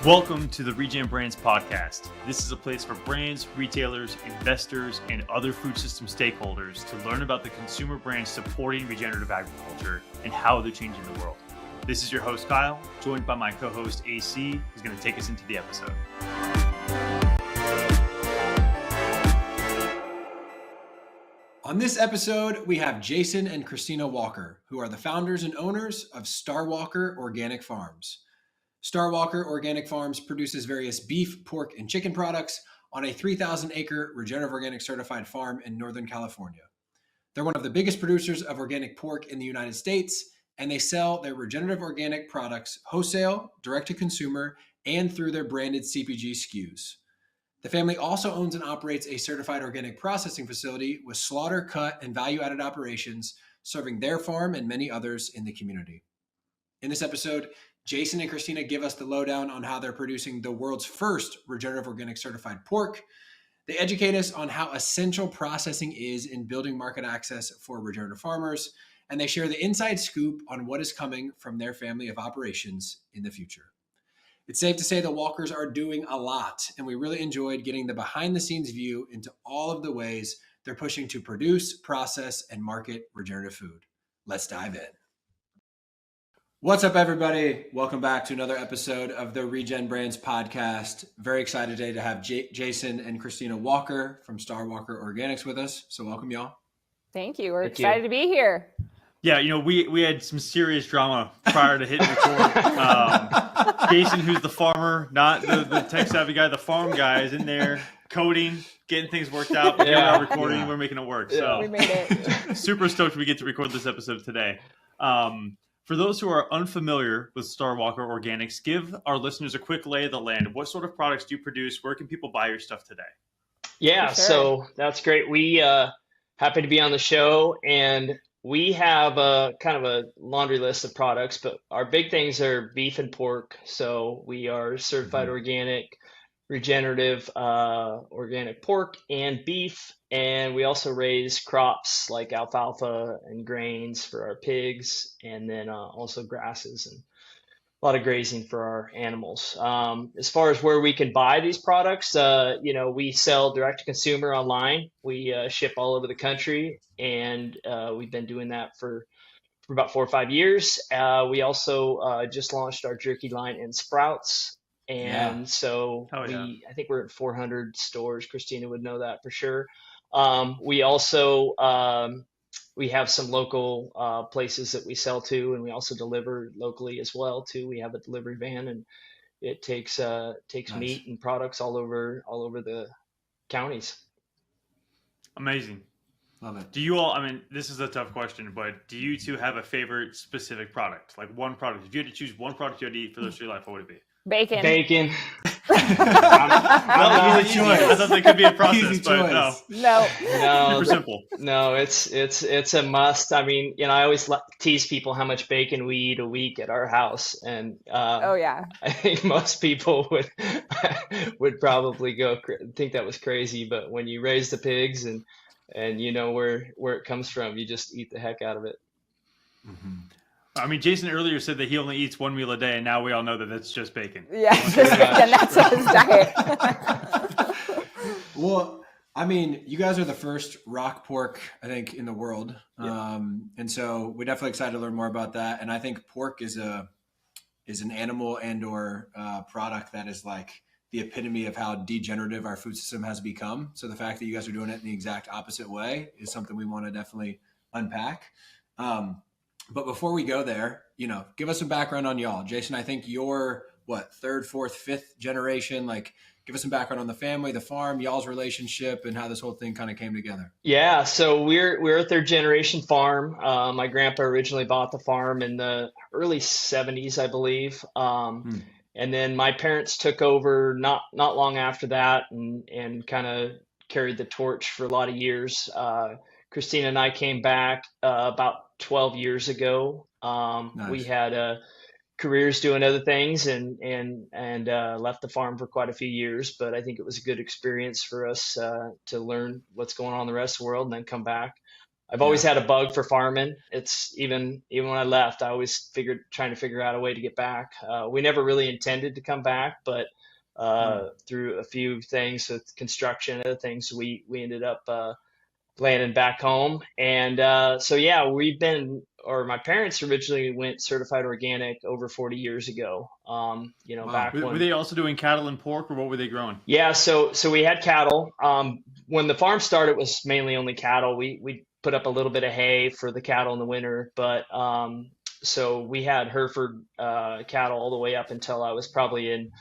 Welcome to the REGENBRANDS Podcast. This is a place for brands, retailers, investors, and other food system stakeholders to learn about the consumer brands supporting regenerative agriculture and how they're changing the world. This is your host, Kyle, joined by my co-host, AC, who's going to take us into the episode. On this episode, we have Jason and Kristina Walker, who are the founders and owners of StarWalker Organic Farms. StarWalker Organic Farms produces various beef, pork, and chicken products on a 3,000-acre Regenerative Organic certified farm in Northern California. They're one of the biggest producers of organic pork in the United States, and they sell their regenerative organic products wholesale, direct-to-consumer, and through their branded CPG SKUs. The family also owns and operates a certified organic processing facility with slaughter, cut, and value-added operations, serving their farm and many others in the community. In this episode, Jason and Kristina give us the lowdown on how they're producing the world's first regenerative organic certified pork. They educate us on how essential processing is in building market access for regenerative farmers, and they share the inside scoop on what is coming from their family of operations in the future. It's safe to say the Walkers are doing a lot, and we really enjoyed getting the behind-the-scenes view into all of the ways they're pushing to produce, process, and market regenerative food. Let's dive in. What's up, everybody? Welcome back to another episode of the REGENBRANDS Podcast. Very excited today to have Jason and Kristina Walker from StarWalker Organics with us. So welcome, y'all. Thank you. We're excited to be here. Yeah, you know, we had some serious drama prior to hitting record. Jason, who's the farmer, not the tech-savvy guy, the farm guy, is in there coding, getting things worked out. We're not recording, we're making it work. So we made it. Super stoked we get to record this episode today. For those who are unfamiliar with StarWalker Organics, give our listeners a quick lay of the land. What sort of products do you produce? Where can people buy your stuff today? Yeah, For sure. So that's great. We happy to be on the show, and we have a kind of a laundry list of products, but our big things are beef and pork. So we are certified organic, regenerative, organic pork and beef. And we also raise crops like alfalfa and grains for our pigs, and then also grasses and a lot of grazing for our animals. As far as where we can buy these products, we sell direct to consumer online. We ship all over the country, and we've been doing that for about 4 or 5 years. We also just launched our jerky line in Sprouts. And I think we're at 400 stores. Kristina would know that for sure. We also we have some local places that we sell to, and we also deliver locally as well too. We have a delivery van, and it takes Nice. meat and products all over the counties. Amazing. Love it. Do you all, I mean, this is a tough question, but do you two have a favorite specific product? Like one product? If you had to choose one product you had to eat for the rest of your life, what would it be? Bacon. Bacon. Well, easy choice. I thought that could be a process, Easy but choice. No. super simple. No, it's a must. I mean, I always tease people how much bacon we eat a week at our house, and Oh, yeah. I think most people would probably think that was crazy. But when you raise the pigs and you know where it comes from, you just eat the heck out of it. Mm-hmm. I mean, Jason earlier said that he only eats one meal a day, and now we all know that that's just bacon. Yeah, just bacon. That's his diet. Well, I mean, you guys are the first rock pork, I think, in the world. Yeah. And so we're definitely excited to learn more about that. And I think pork is an animal and or product that is like the epitome of how degenerative our food system has become. So the fact that you guys are doing it in the exact opposite way is something we want to definitely unpack. But before we go there, give us some background on y'all. Jason, I think you're third, fourth, fifth generation. Like, give us some background on the family, the farm, y'all's relationship, and how this whole thing kind of came together. Yeah, so we're a third generation farm. My grandpa originally bought the farm in the early 70s, I believe. And then my parents took over not long after that, and kind of carried the torch for a lot of years. Kristina and I came back about 12 years ago. Nice. We had careers doing other things, and left the farm for quite a few years. But I think it was a good experience for us to learn what's going on in the rest of the world, and then come back. I've always had a bug for farming. It's even when I left, I always trying to figure out a way to get back. We never really intended to come back, but through a few things with construction and other things, we ended up landing back home. And so yeah, my parents originally went certified organic over 40 years ago. Back when were they also doing cattle and pork, or what were they growing? Yeah, so we had cattle. When the farm started, it was mainly only cattle. We put up a little bit of hay for the cattle in the winter, but so we had Hereford cattle all the way up until I was probably in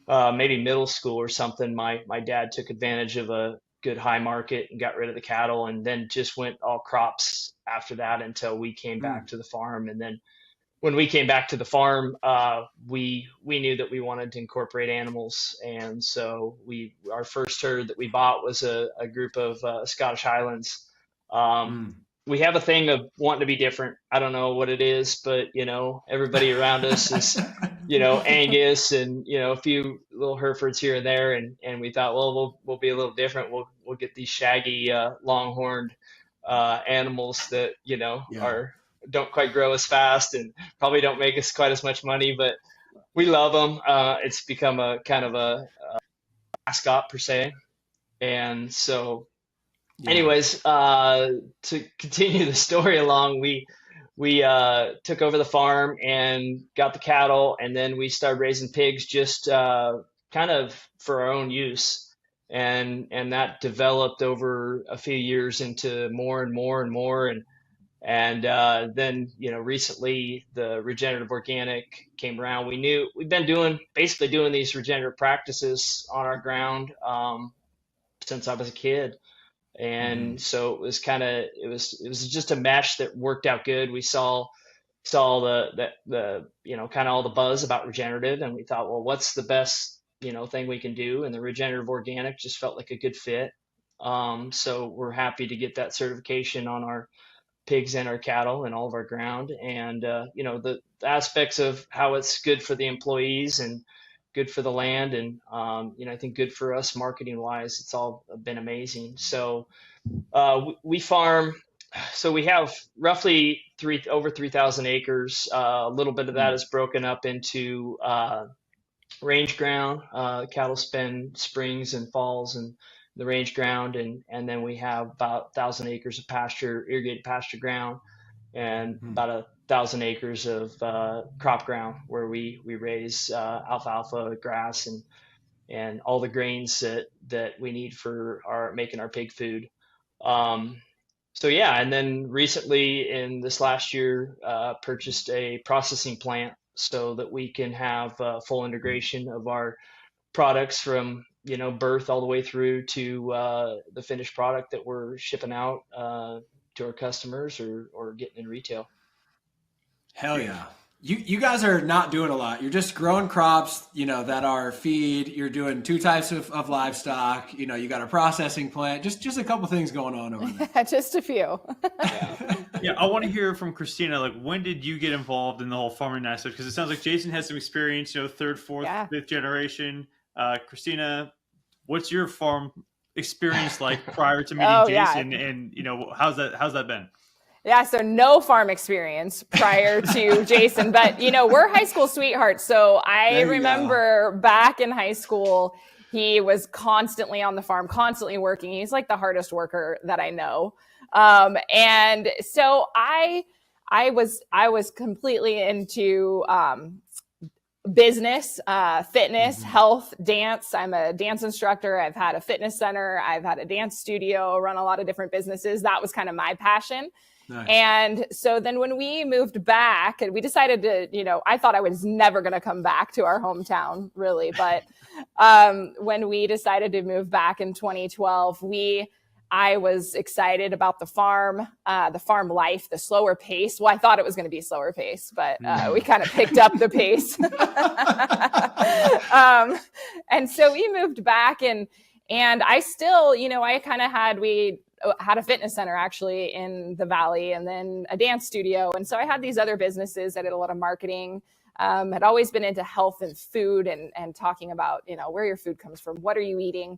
maybe middle school or something. My dad took advantage of a good high market and got rid of the cattle, and then just went all crops after that until we came back to the farm. And then when we came back to the farm, we knew that we wanted to incorporate animals, and so our first herd that we bought was a group of Scottish Highlands. We have a thing of wanting to be different. I don't know what it is, but everybody around us is Angus and a few little Herefords here and there, and we thought, well, we'll be a little different. We'll get these shaggy longhorned animals that don't quite grow as fast and probably don't make us quite as much money, but we love them. It's become a kind of a mascot per se. And so anyways, to continue the story along, we took over the farm and got the cattle, and then we started raising pigs just kind of for our own use. And that developed over a few years into more and more and more. And then, recently the regenerative organic came around. We've been basically doing these regenerative practices on our ground since I was a kid. And so it was just a mesh that worked out good. We saw the kind of all the buzz about regenerative, and we thought, well, what's the best, thing we can do? And the regenerative organic just felt like a good fit. So we're happy to get that certification on our pigs and our cattle and all of our ground. And, the aspects of how it's good for the employees and good for the land. And, I think good for us marketing wise, it's all been amazing. So we farm, so we have roughly over 3,000 acres. A little bit of that is broken up into range ground. Cattle spend springs and falls and the range ground, and then we have about 1,000 acres of irrigated pasture ground, and about 1,000 acres of crop ground where we raise alfalfa, grass, and all the grains that we need for making our pig food. So yeah, and then recently in this last year, purchased a processing plant so that we can have full integration of our products from birth all the way through to the finished product that we're shipping out to our customers or getting in retail. Hell yeah. You guys are not doing a lot. You're just growing crops, that are feed. You're doing 2 types of livestock. You got a processing plant. Just a couple things going on over there. Just a few. Yeah, I want to hear from Kristina. Like, when did you get involved in the whole farming aspect? Because it sounds like Jason has some experience. 3rd, 4th, 5th generation. Kristina, what's your farm experience like prior to meeting Jason? Yeah. And how's that been? Yeah, so no farm experience prior to Jason, but we're high school sweethearts. So I remember back in high school, he was constantly on the farm, constantly working. He's like the hardest worker that I know. And so I was completely into business, fitness, health, dance. I'm a dance instructor. I've had a fitness center. I've had a dance studio, run a lot of different businesses. That was kind of my passion. Nice. And so then when we moved back and we decided to, I thought I was never going to come back to our hometown really. But when we decided to move back in 2012, I was excited about the farm life, the slower pace. Well, I thought it was going to be a slower pace, but we kind of picked up the pace. And so we moved back and I still, we had a fitness center actually in the Valley and then a dance studio. And so I had these other businesses. I did a lot of marketing, had always been into health and food and talking about, where your food comes from. What are you eating?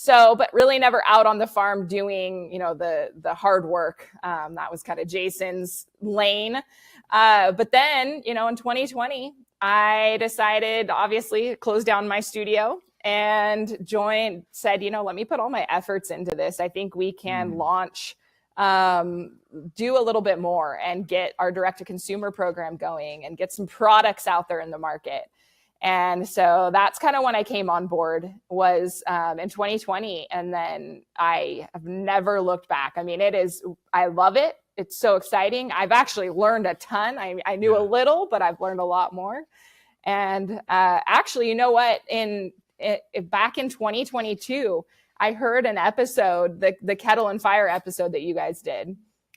So, but really never out on the farm doing, the hard work. That was kind of Jason's lane. But then, in 2020, I decided, obviously, close down my studio and said, let me put all my efforts into this. I think we can launch, do a little bit more and get our direct to consumer program going and get some products out there in the market. And so that's kind of when I came on board, was in 2020. And then I have never looked back. I mean, I love it. It's so exciting. I've actually learned a ton. I knew a little, but I've learned a lot more. And actually, you know what? Back in 2022, I heard an episode, the Kettle and Fire episode that you guys did. It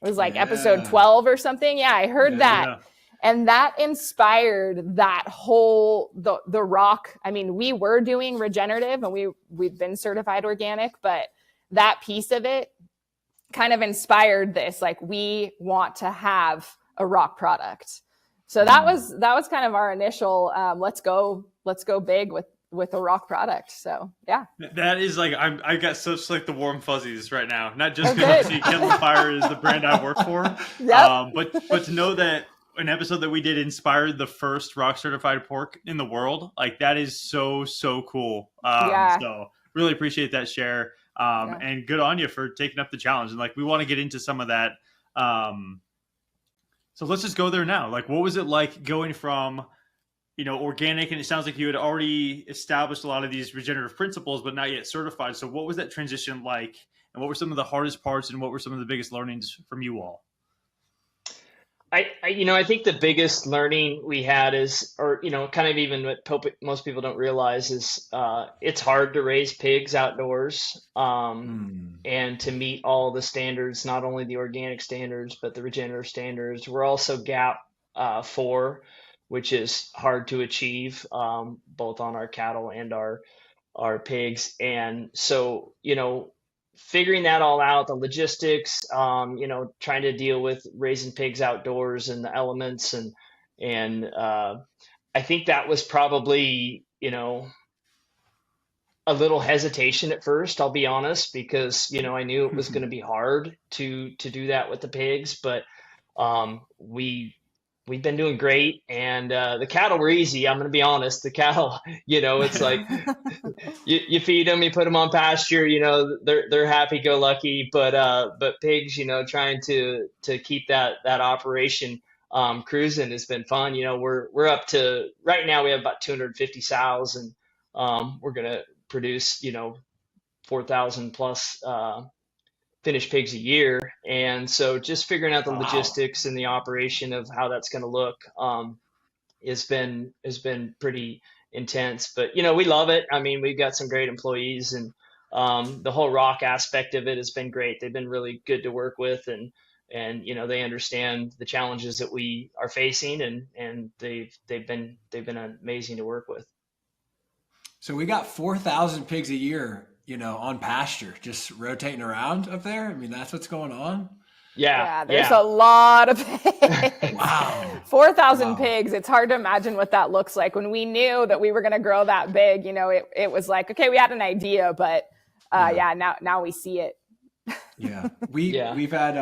was like episode 12 or something. Yeah, I heard that. Yeah. And that inspired that whole, the rock. I mean, we were doing regenerative and we've been certified organic, but that piece of it kind of inspired this. Like, we want to have a rock product. So that was kind of our initial, let's go big with a rock product. So yeah. That is like, I got such like the warm fuzzies right now. Not just because Kettle and Fire is the brand I work for, but to know that an episode that we did inspired the first rock certified pork in the world. Like, that is so cool. So really appreciate that share. And good on you for taking up the challenge. And like, we want to get into some of that. So let's just go there now. Like, what was it like going from, organic, and it sounds like you had already established a lot of these regenerative principles, but not yet certified. So what was that transition like? And what were some of the hardest parts, and what were some of the biggest learnings from you all? I think the biggest learning we had is, kind of even what most people don't realize is, it's hard to raise pigs outdoors, and to meet all the standards, not only the organic standards, but the regenerative standards. We're also GAP 4, which is hard to achieve, both on our cattle and our pigs. And so, figuring that all out, the logistics, trying to deal with raising pigs outdoors and the elements. And I think that was probably, a little hesitation at first, I'll be honest, because, I knew it was going to be hard to do that with the pigs, but we've been doing great, and the cattle were easy. I'm going to be honest. The cattle, it's like you feed them, you put them on pasture, they're happy-go-lucky. But pigs, trying to keep that operation cruising has been fun. We're up to, right now we have about 250 sows, and we're going to produce 4,000 plus finished pigs a year. And so just figuring out the logistics and the operation of how that's going to look has been pretty intense. But, we love it. I mean, we've got some great employees, and the whole rock aspect of it has been great. They've been really good to work with, and they understand the challenges that we are facing, and they've been amazing to work with. So we got 4,000 pigs a year, on pasture, just rotating around up there. I mean, that's what's going on. Yeah, there's a lot of pigs. Wow. 4,000 pigs. It's hard to imagine what that looks like. When we knew that we were going to grow that big, it was like, okay, we had an idea, but now we see it. Yeah. We've had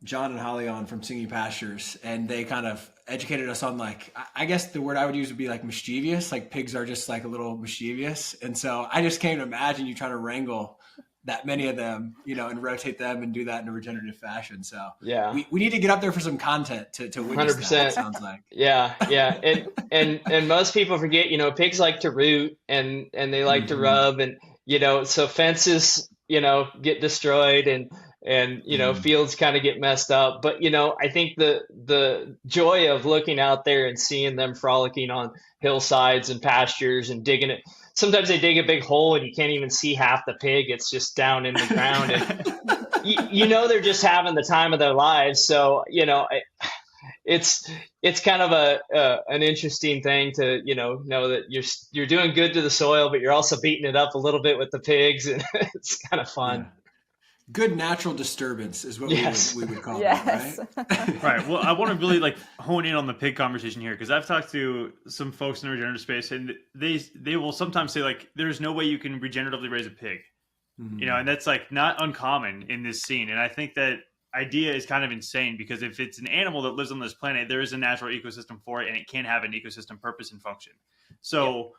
John and Holly on from Singing Pastures, and they kind of educated us on, like, I guess the word I would use would be like mischievous. Like, pigs are just like a little mischievous. And so I just can't imagine you trying to wrangle that many of them, and rotate them and do that in a regenerative fashion. So we need to get up there for some content to witness 100%. That, it sounds like. Yeah. And most people forget, pigs like to root and they like to rub, and, so fences, get destroyed, and fields kind of get messed up. But, I think the joy of looking out there and seeing them frolicking on hillsides and pastures and digging it. Sometimes they dig a big hole and you can't even see half the pig. It's just down in the ground. And they're just having the time of their lives. So, it's kind of an interesting thing to, know that you're doing good to the soil, but you're also beating it up a little bit with the pigs, and it's kind of fun. Yeah. Good natural disturbance is what we would call it, right? Right. Well, I want to really hone in on the pig conversation here, because I've talked to some folks in the regenerative space, and they will sometimes say, there's no way you can regeneratively raise a pig. You know, and that's like not uncommon in this scene. And I think that idea is kind of insane because if it's an animal that lives on this planet, there is a natural ecosystem for it and it can have an ecosystem purpose and function. So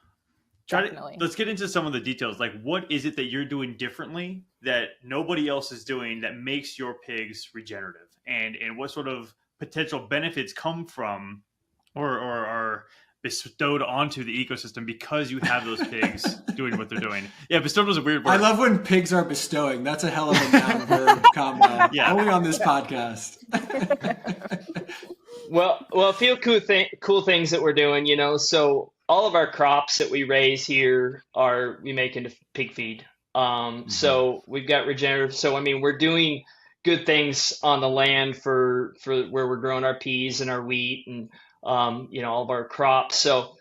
let's get into some of the details. Like, what is it that you're doing differently that nobody else is doing that makes your pigs regenerative? And what sort of potential benefits come from or are bestowed onto the ecosystem because you have those pigs doing what they're doing? Yeah, bestowed was a weird word. I love when pigs are bestowing. That's a hell of a noun verb combo. Yeah. Only on this podcast. Well, a few cool things that we're doing, you know, so all of our crops that we raise here we make into pig feed. So we've got regenerative. So, I mean, we're doing good things on the land for where we're growing our peas and our wheat and, you know, all of our crops. So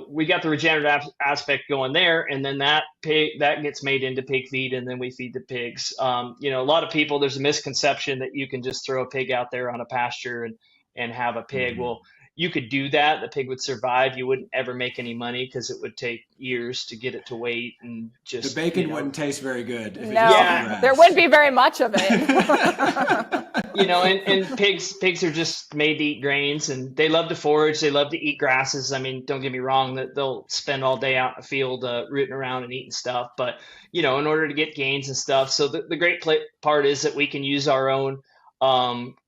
we got the regenerative aspect going there, and then that gets made into pig feed, and then we feed the pigs. You know, a lot of people, there's a misconception that you can just throw a pig out there on a pasture and have a pig. Well, you could do that. The pig would survive. You wouldn't ever make any money because it would take years to get it to weight and just. The bacon wouldn't taste very good. No, there wouldn't be very much of it. You know, and pigs are just made to eat grains, and they love to forage. They love to eat grasses. I mean, don't get me wrong, that they'll spend all day out in the field rooting around and eating stuff. But, you know, in order to get gains and stuff. So the great part is that we can use our own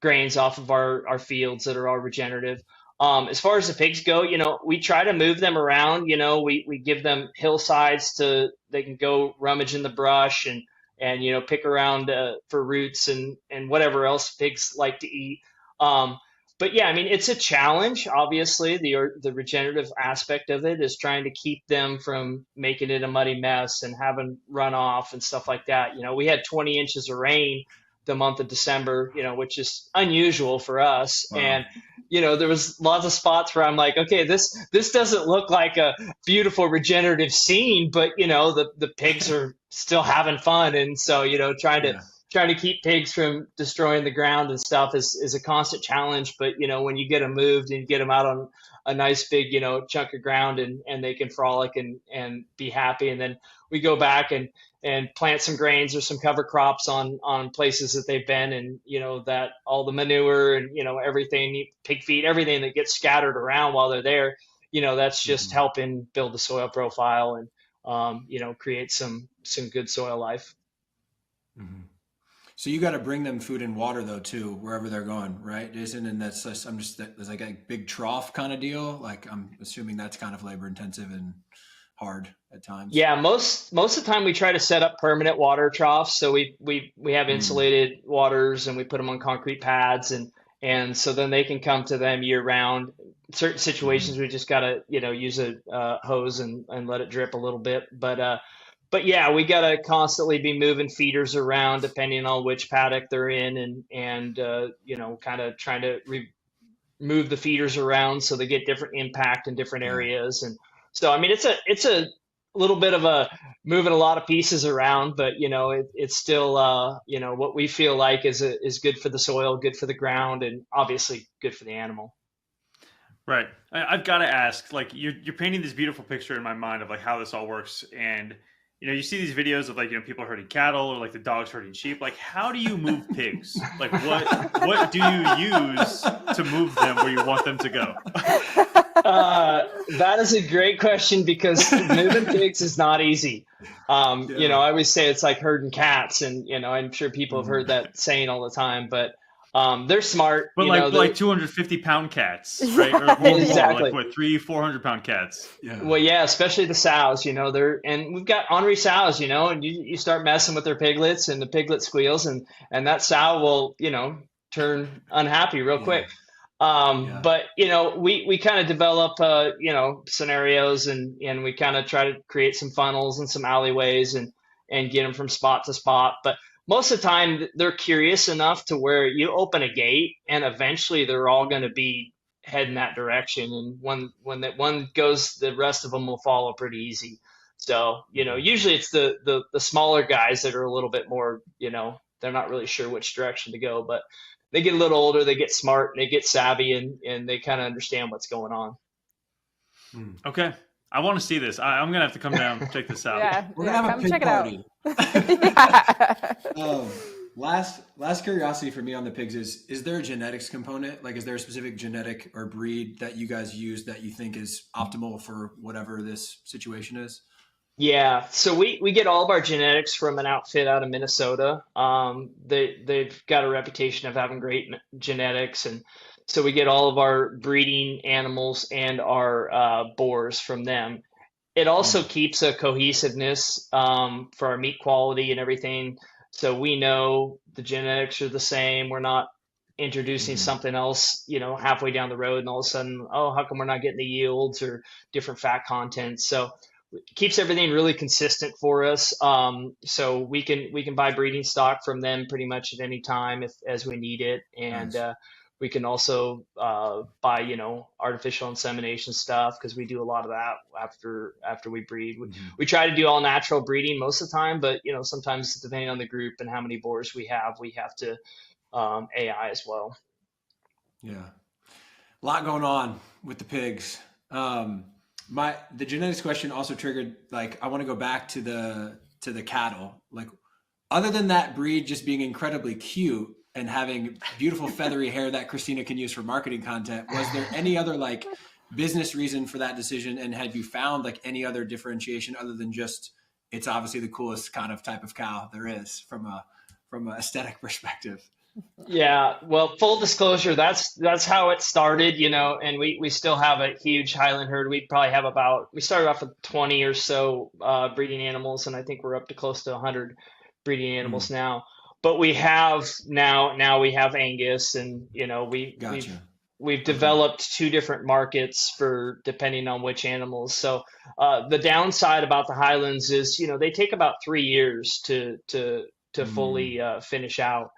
grains off of our fields that are all regenerative. As far as the pigs go, you know, we try to move them around. You know, we give them hillsides they can go rummage in the brush and you know, pick around for roots and whatever else pigs like to eat. But yeah, I mean, it's a challenge. Obviously, the regenerative aspect of it is trying to keep them from making it a muddy mess and having runoff and stuff like that. You know, we had 20 inches of rain the month of December, you know, which is unusual for us. Wow. And, you know, there was lots of spots where I'm like, okay, this doesn't look like a beautiful regenerative scene, but, you know, the pigs are still having fun. And so, you know, trying to keep pigs from destroying the ground and stuff is a constant challenge. But, you know, when you get them moved and you get them out on a nice big, you know, chunk of ground and they can frolic and be happy. And then we go back and plant some grains or some cover crops on places that they've been, and, you know, that all the manure and, you know, everything, pig feed, everything that gets scattered around while they're there, you know, that's just helping build the soil profile and, you know, create some good soil life. Mm-hmm. So you got to bring them food and water though, too, wherever they're going, right, Jason? And that's just, there's like a big trough kind of deal. Like, I'm assuming that's kind of labor intensive and hard at times. Yeah, most of the time we try to set up permanent water troughs. So we have insulated waters and we put them on concrete pads and so then they can come to them year round. In certain situations we just gotta, you know, use a hose and let it drip a little bit. But yeah, we gotta constantly be moving feeders around depending on which paddock they're in and you know, kind of trying to move the feeders around so they get different impact in different areas. And so, I mean, it's a little bit of a moving a lot of pieces around, but, you know, it's still, you know, what we feel like is good for the soil, good for the ground, and obviously good for the animal. Right. I've got to ask, like, you're painting this beautiful picture in my mind of like how this all works. And, you know, you see these videos of like, you know, people herding cattle or like the dogs herding sheep. Like, how do you move pigs? Like, what do you use to move them where you want them to go? That is a great question because moving pigs is not easy. You know, I always say it's like herding cats, and, you know, I'm sure people have heard that saying all the time, but they're smart. But like 250-pound cats, right? Or more, exactly. Like what, 400-pound cats? Yeah. Well, yeah, especially the sows. You know, and we've got ornery sows. You know, and you start messing with their piglets, and the piglet squeals, and that sow will, you know, turn unhappy real quick. But, you know, we kind of develop, you know, scenarios and we kind of try to create some funnels and some alleyways and get them from spot to spot. But most of the time they're curious enough to where you open a gate and eventually they're all going to be heading that direction. And when that one goes, the rest of them will follow pretty easy. So, you know, usually it's the smaller guys that are a little bit more, you know, they're not really sure which direction to go, but they get a little older, they get smart, and they get savvy, and they kind of understand what's going on. Okay. I want to see this. I'm going to have to come down and check this out. Yeah, we're going to have a pig party. Last curiosity for me on the pigs is there a genetics component? Like, is there a specific genetic or breed that you guys use that you think is optimal for whatever this situation is? Yeah, so we get all of our genetics from an outfit out of Minnesota. They've got a reputation of having great genetics, and so we get all of our breeding animals and our boars from them. It also keeps a cohesiveness for our meat quality and everything. So we know the genetics are the same. We're not introducing something else, halfway down the road, and all of a sudden, oh, how come we're not getting the yields or different fat content? So keeps everything really consistent for us. So we can buy breeding stock from them pretty much at any time as we need it, and Nice. we can also buy artificial insemination stuff because we do a lot of that after we breed. We try to do all natural breeding most of the time, but sometimes depending on the group and how many boars we have to AI as well. Yeah, a lot going on with the pigs. The genetics question also triggered, like, I want to go back to the cattle. Like, other than that breed just being incredibly cute and having beautiful feathery hair that Kristina can use for marketing content, was there any other like business reason for that decision? And have you found like any other differentiation other than just it's obviously the coolest kind of type of cow there is from a aesthetic perspective? Yeah, well, full disclosure, that's how it started, and we still have a huge Highland herd. We probably have we started off with 20 or so breeding animals, and I think we're up to close to 100 breeding animals now. But we have now we have Angus, and Gotcha. we've developed two different markets for depending on which animals. So the downside about the Highlands is they take about 3 years to fully finish out.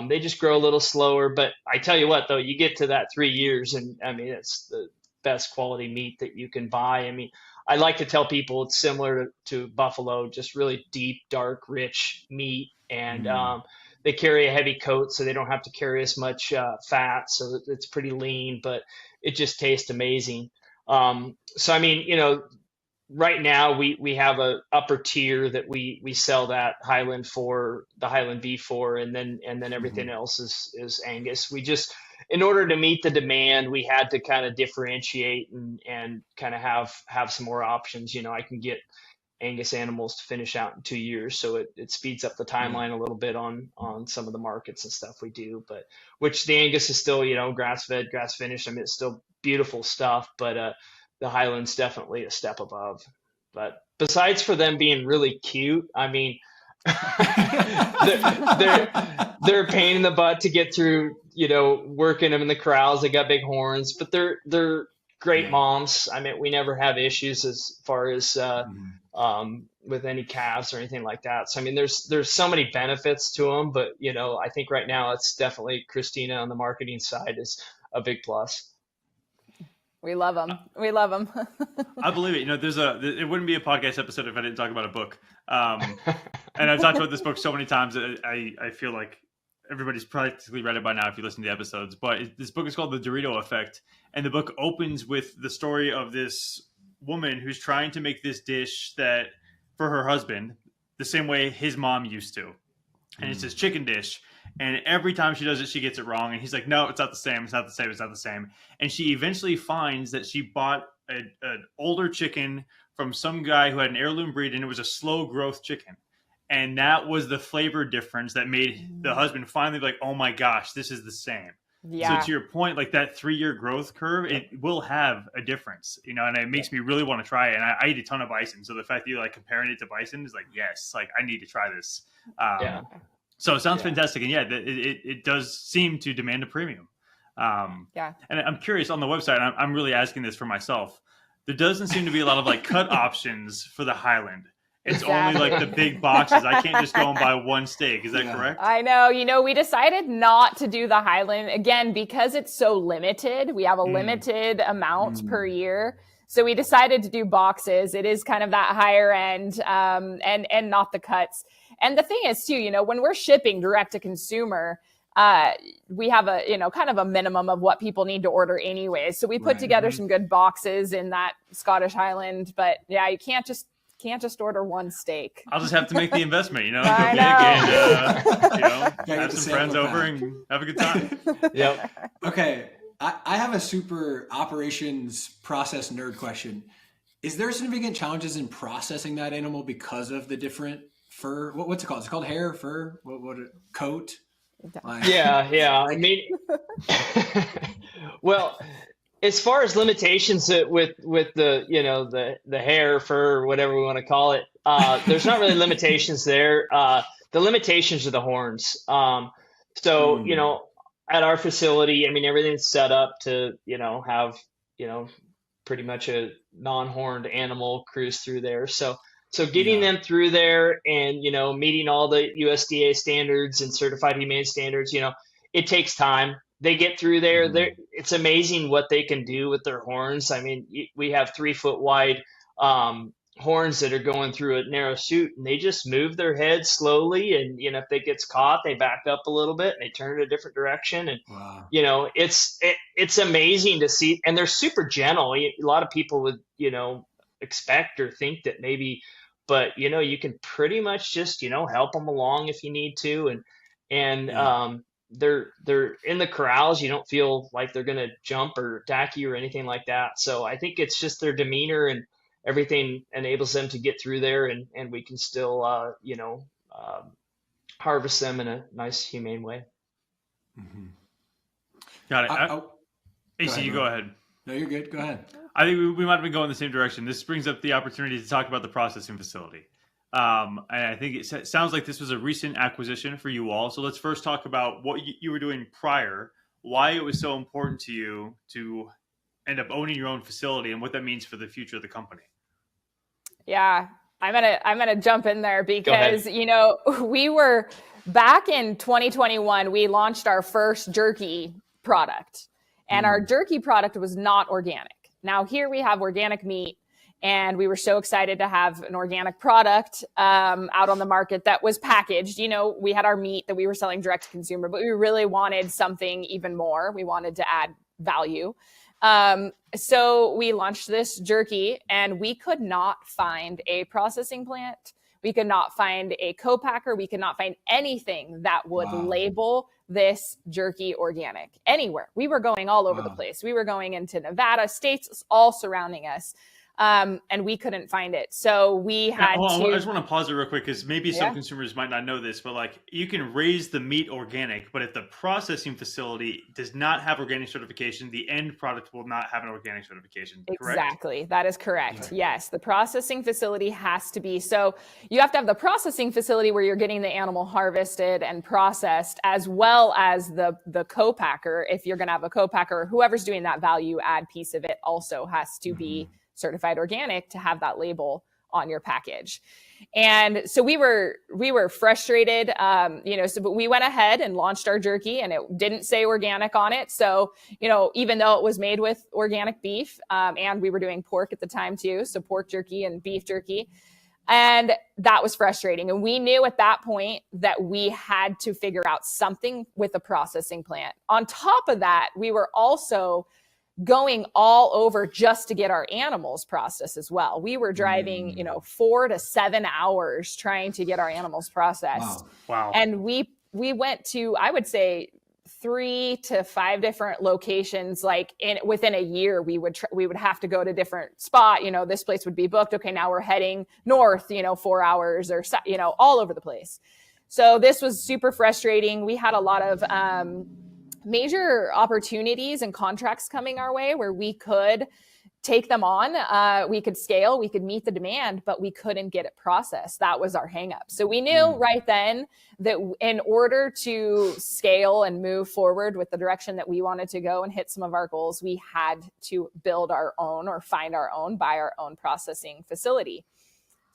They just grow a little slower, but I tell you what, though, you get to that 3 years, and I mean, it's the best quality meat that you can buy. I mean, I like to tell people it's similar to buffalo, just really deep, dark, rich meat, and they carry a heavy coat, so they don't have to carry as much fat, so it's pretty lean, but it just tastes amazing. So I mean, right now we have a upper tier that we sell that Highland for, the Highland beef for, and then everything else is Angus. We just, in order to meet the demand, we had to kind of differentiate and kind of have some more options. I can get Angus animals to finish out in 2 years, so it speeds up the timeline a little bit on some of the markets and stuff we do. But which the Angus is still grass fed, grass finished. I mean, it's still beautiful stuff, but the Highlands definitely a step above. But besides for them being really cute, I mean, they're a pain in the butt to get through, working them in the corrals. They got big horns, but they're great moms. I mean, we never have issues as far as with any calves or anything like that. So I mean, there's so many benefits to them, but I think right now it's definitely Kristina on the marketing side is a big plus. We love them. We love them. I believe it. It wouldn't be a podcast episode if I didn't talk about a book. And I've talked about this book so many times that I feel like everybody's practically read it by now if you listen to the episodes. But this book is called The Dorito Effect. And the book opens with the story of this woman who's trying to make this dish that for her husband, the same way his mom used to. And it's this chicken dish. And every time she does it, she gets it wrong. And he's like, no, it's not the same. It's not the same. It's not the same. And she eventually finds that she bought an older chicken from some guy who had an heirloom breed, and it was a slow growth chicken. And that was the flavor difference that made the husband finally be like, oh my gosh, this is the same. Yeah. So to your point, like that 3-year growth curve, it will have a difference, and it makes me really want to try it. And I eat a ton of bison. So the fact that you're like comparing it to bison is like, yes, like I need to try this. So it sounds fantastic. And it does seem to demand a premium. And I'm curious on the website, I'm really asking this for myself. There doesn't seem to be a lot of like cut options for the Highland. It's only like the big boxes. I can't just go and buy one steak. Is that correct? I know. We decided not to do the Highland again because it's so limited. We have a limited amount per year. So we decided to do boxes. It is kind of that higher end and not the cuts. And the thing is too, when we're shipping direct to consumer, we have a, kind of a minimum of what people need to order anyway. So we put together some good boxes in that Scottish Highland, but yeah, you can't just can't just order one steak. I'll just have to make the investment, go I big know. and, have some friends over and have a good time. Yep. Okay. I have a super operations process nerd question. Is there significant challenges in processing that animal because of the different fur? What's it called? It's called hair, fur, coat? Yeah. I mean, well, as far as limitations with the the hair, fur, whatever we want to call it, there's not really limitations there. The limitations are the horns. At our facility, I mean, everything's set up to have pretty much a non-horned animal cruise through there. So getting them through there and meeting all the USDA standards and certified humane standards, it takes time. They get through there. It's amazing what they can do with their horns. I mean, we have 3-foot wide horns that are going through a narrow chute, and they just move their head slowly. And if they gets caught, they back up a little bit and they turn in a different direction. And it's amazing to see. And they're super gentle. A lot of people would expect or think that maybe, but you can pretty much just help them along if you need to. And they're in the corrals. You don't feel like they're going to jump or attack you or anything like that. So I think it's just their demeanor and everything enables them to get through there, and we can still harvest them in a nice, humane way. Mm-hmm. Got it. AC, you go ahead. No, you're good. Go ahead. I think we might have been going the same direction. This brings up the opportunity to talk about the processing facility. And I think it sounds like this was a recent acquisition for you all. So let's first talk about what you were doing prior, why it was so important to you to end up owning your own facility, and what that means for the future of the company. Yeah, I'm gonna jump in there because we were back in 2021. We launched our first jerky product, and our jerky product was not organic. Now here we have organic meat, and we were so excited to have an organic product out on the market that was packaged. We had our meat that we were selling direct to consumer, but we really wanted something even more. We wanted to add value. So we launched this jerky, and we could not find a processing plant. We could not find a co-packer. We could not find anything that would label this jerky organic anywhere. We were going all over the place. We were going into Nevada, states all surrounding us. And we couldn't find it. So we had I just want to pause it real quick, because maybe some consumers might not know this, but like, you can raise the meat organic, but if the processing facility does not have organic certification, the end product will not have an organic certification. Correct? Exactly. That is correct. Yeah. Yes. The processing facility has to be. So you have to have the processing facility where you're getting the animal harvested and processed, as well as the co-packer. If you're going to have a co-packer, whoever's doing that value add piece of it also has to be certified organic to have that label on your package. And so we were frustrated, but we went ahead and launched our jerky, and it didn't say organic on it. So, even though it was made with organic beef, and we were doing pork at the time too, so pork jerky and beef jerky. And that was frustrating. And we knew at that point that we had to figure out something with the processing plant. On top of that, we were also going all over just to get our animals processed as well. We were driving, 4 to 7 hours trying to get our animals processed. Wow. And we went to, I would say, 3 to 5 different locations. Like within a year, we would have to go to different spot. This place would be booked. Okay, now we're heading north, 4 hours or, all over the place. So this was super frustrating. We had a lot of, major opportunities and contracts coming our way where we could take them on. We could scale, we could meet the demand, but we couldn't get it processed. That was our hang up. So we knew right then that in order to scale and move forward with the direction that we wanted to go and hit some of our goals, we had to build our own or find our own, buy our own processing facility.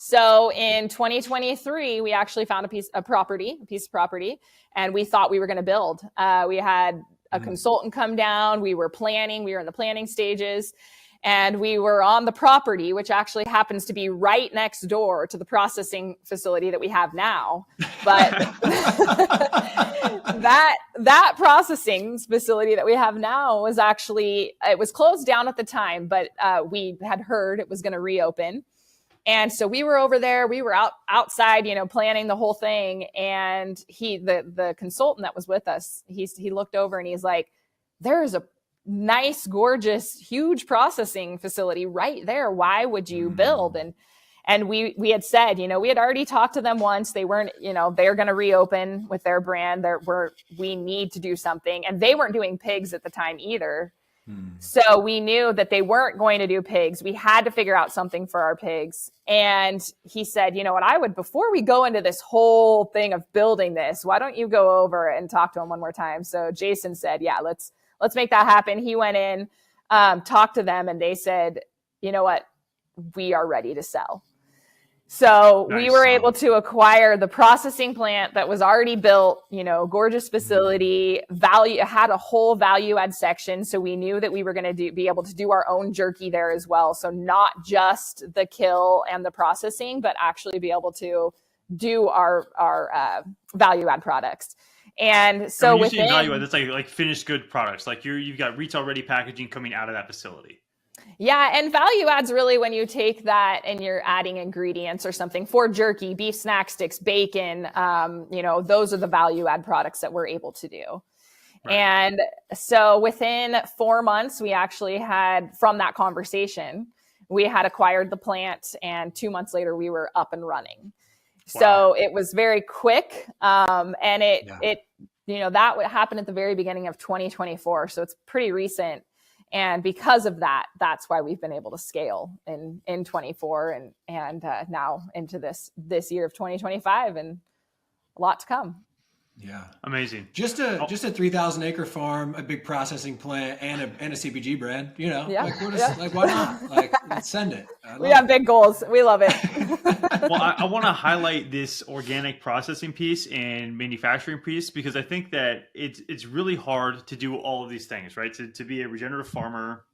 So in 2023, we actually found a piece of property, and we thought we were going to build. We had a consultant come down. We were planning. We were in the planning stages, and we were on the property, which actually happens to be right next door to the processing facility that we have now. But that processing facility that we have now was actually, it was closed down at the time, but we had heard it was going to reopen. And so we were over there, we were outside, planning the whole thing. And the consultant that was with us, he looked over and he's like, there's a nice, gorgeous, huge processing facility right there. Why would you build? And we had said, we had already talked to them once. They weren't, they're going to reopen with their brand. We need to do something. And they weren't doing pigs at the time either. So we knew that they weren't going to do pigs. We had to figure out something for our pigs. And he said, before we go into this whole thing of building this, why don't you go over and talk to him one more time? So Jason said, yeah, let's make that happen. He went in, talked to them, and they said, you know what? We are ready to sell. So Nice. We were able to acquire the processing plant that was already built, gorgeous facility, had a whole value add section. So we knew that we were going to be able to do our own jerky there as well. So not just the kill and the processing, but actually be able to do our value add products. And so within value add, that's like finished good products. Like you've got retail ready packaging coming out of that facility. Yeah. And value adds really when you take that and you're adding ingredients or something for jerky, beef snack sticks, bacon, those are the value add products that we're able to do. Right. And so within 4 months, we actually had, from that conversation, we had acquired the plant, and 2 months later we were up and running. Wow. So it was very quick. And that happened at the very beginning of 2024. So it's pretty recent. And because of that, that's why we've been able to scale in 24 and now into this year of 2025, and a lot to come. Yeah. Amazing. Just a 3,000 acre farm, a big processing plant, and a CPG brand, Yeah. Like why not? Like, let's send it. We have big goals. We love it. Well, I want to highlight this organic processing piece and manufacturing piece, because I think that it's really hard to do all of these things, right? To be a regenerative farmer,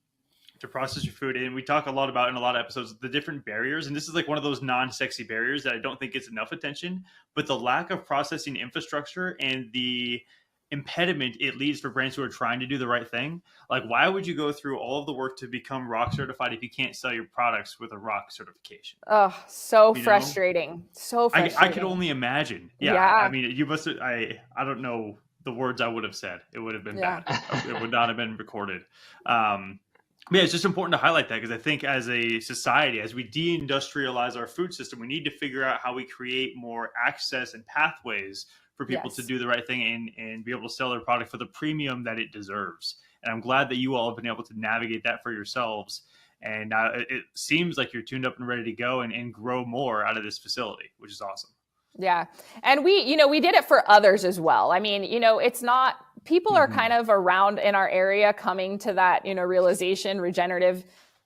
to process your food. And we talk a lot about in a lot of episodes, the different barriers. And this is like one of those non-sexy barriers that I don't think gets enough attention, but the lack of processing infrastructure and the impediment it leaves for brands who are trying to do the right thing. Like, why would you go through all of the work to become ROC certified if you can't sell your products with a ROC certification? Oh, so frustrating. So frustrating. I could only imagine. Yeah. I mean, you must have, I don't know the words I would have said. It would have been bad. It would not have been recorded. Yeah, it's just important to highlight that, because I think as a society, as we deindustrialize our food system, we need to figure out how we create more access and pathways for people to do the right thing and be able to sell their product for the premium that it deserves. And I'm glad that you all have been able to navigate that for yourselves. And it seems like you're tuned up and ready to go and grow more out of this facility, which is awesome. Yeah. And we did it for others as well. I mean, it's not, people are kind of around in our area coming to that, realization, regenerative,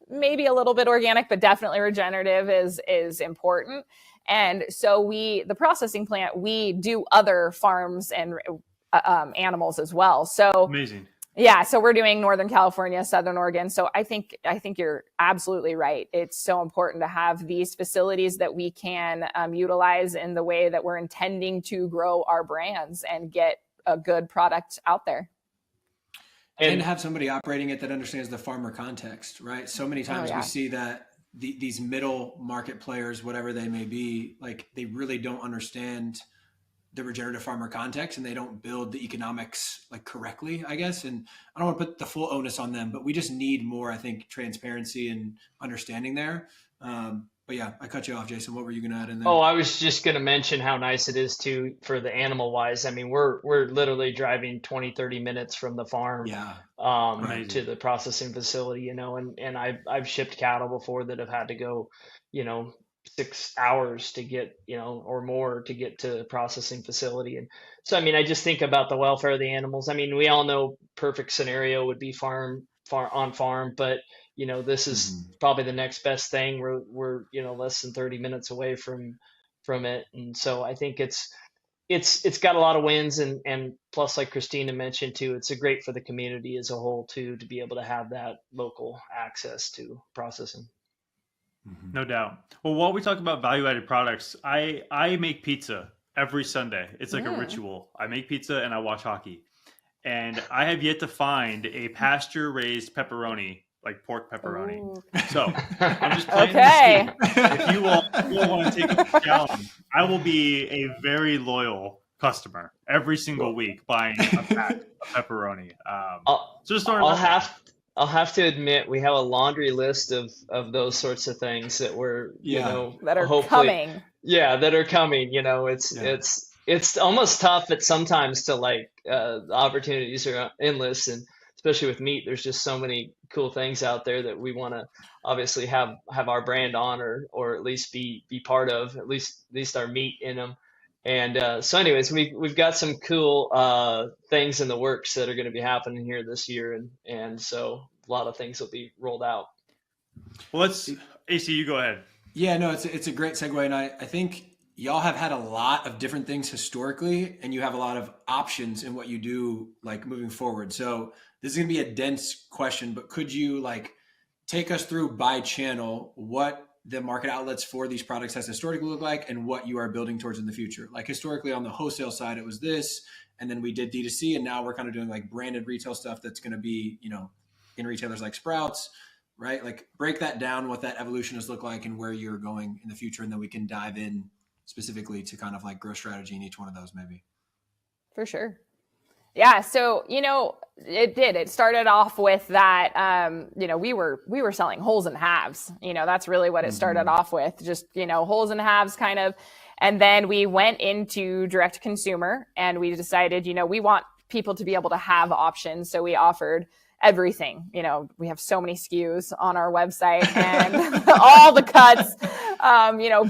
maybe a little bit organic, but definitely regenerative is important. And so the processing plant, we do other farms and animals as well. So amazing. Yeah. So we're doing Northern California, Southern Oregon. So I think you're absolutely right. It's so important to have these facilities that we can utilize in the way that we're intending to grow our brands and get a good product out there. And have somebody operating it that understands the farmer context, right? So many times we see that these middle market players, whatever they may be, like, they really don't understand the regenerative farmer context, and they don't build the economics like correctly, I guess. And I don't want to put the full onus on them, but we just need more, I think, transparency and understanding there. But yeah, I cut you off, Jason. What were you going to add in there? Oh, I was just going to mention how nice it is for the animal wise. I mean, we're literally driving 20, 30 minutes from the farm to the processing facility, and I've shipped cattle before that have had to go, 6 hours to get, or more to get to the processing facility. And so, I mean, I just think about the welfare of the animals. I mean, we all know perfect scenario would be farm, but this is probably the next best thing. We're less than 30 minutes away from it. And so I think it's got a lot of wins, and plus, like Kristina mentioned too, it's great for the community as a whole too, to be able to have that local access to processing. No doubt. Well, while we talk about value-added products, I make pizza every Sunday. It's like a ritual. I make pizza and I watch hockey. And I have yet to find a pasture-raised pepperoni like pork pepperoni. Ooh. So I'm just planting Okay. the seed. If you all want to take up the challenge, I will be a very loyal customer every single week buying a pack of pepperoni. So just I'll have to admit we have a laundry list of those sorts of things that we're that are hopefully coming. Yeah, that are coming. It's almost tough at sometimes to the opportunities are endless, and especially with meat, there's just so many cool things out there that we want to obviously have our brand on or at least be part of, at least our meat in them. And so anyways, we've got some cool things in the works that are going to be happening here this year, and so a lot of things will be rolled out. Well, AC, you go ahead. Yeah, no, it's a great segue, and I think y'all have had a lot of different things historically, and you have a lot of options in what you do moving forward. So this is going to be a dense question, but could you take us through by channel what the market outlets for these products has historically looked like and what you are building towards in the future? Historically on the wholesale side, it was this, and then we did D2C, and now we're kind of doing branded retail stuff that's going to be, in retailers like Sprouts, right? Break that down, what that evolution has looked like and where you're going in the future. And then we can dive in specifically to kind of growth strategy in each one of those maybe. For sure. Yeah. So, it started off with that, we were selling wholes and halves, that's really what it started off with, just, wholes and halves kind of. And then we went into direct to consumer and we decided, we want people to be able to have options. So we offered everything. We have so many SKUs on our website and all the cuts,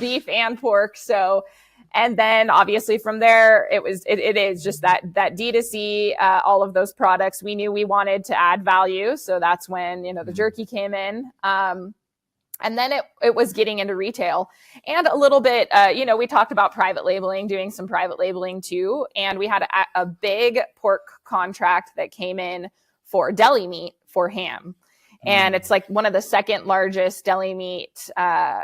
beef and pork. So, and then obviously from there, it is just that D2C, all of those products. We knew we wanted to add value. So that's when, the jerky came in. And then it was getting into retail and a little bit, we talked about private labeling, doing some private labeling too. And we had a big pork contract that came in for deli meat for ham. And it's one of the second largest deli meat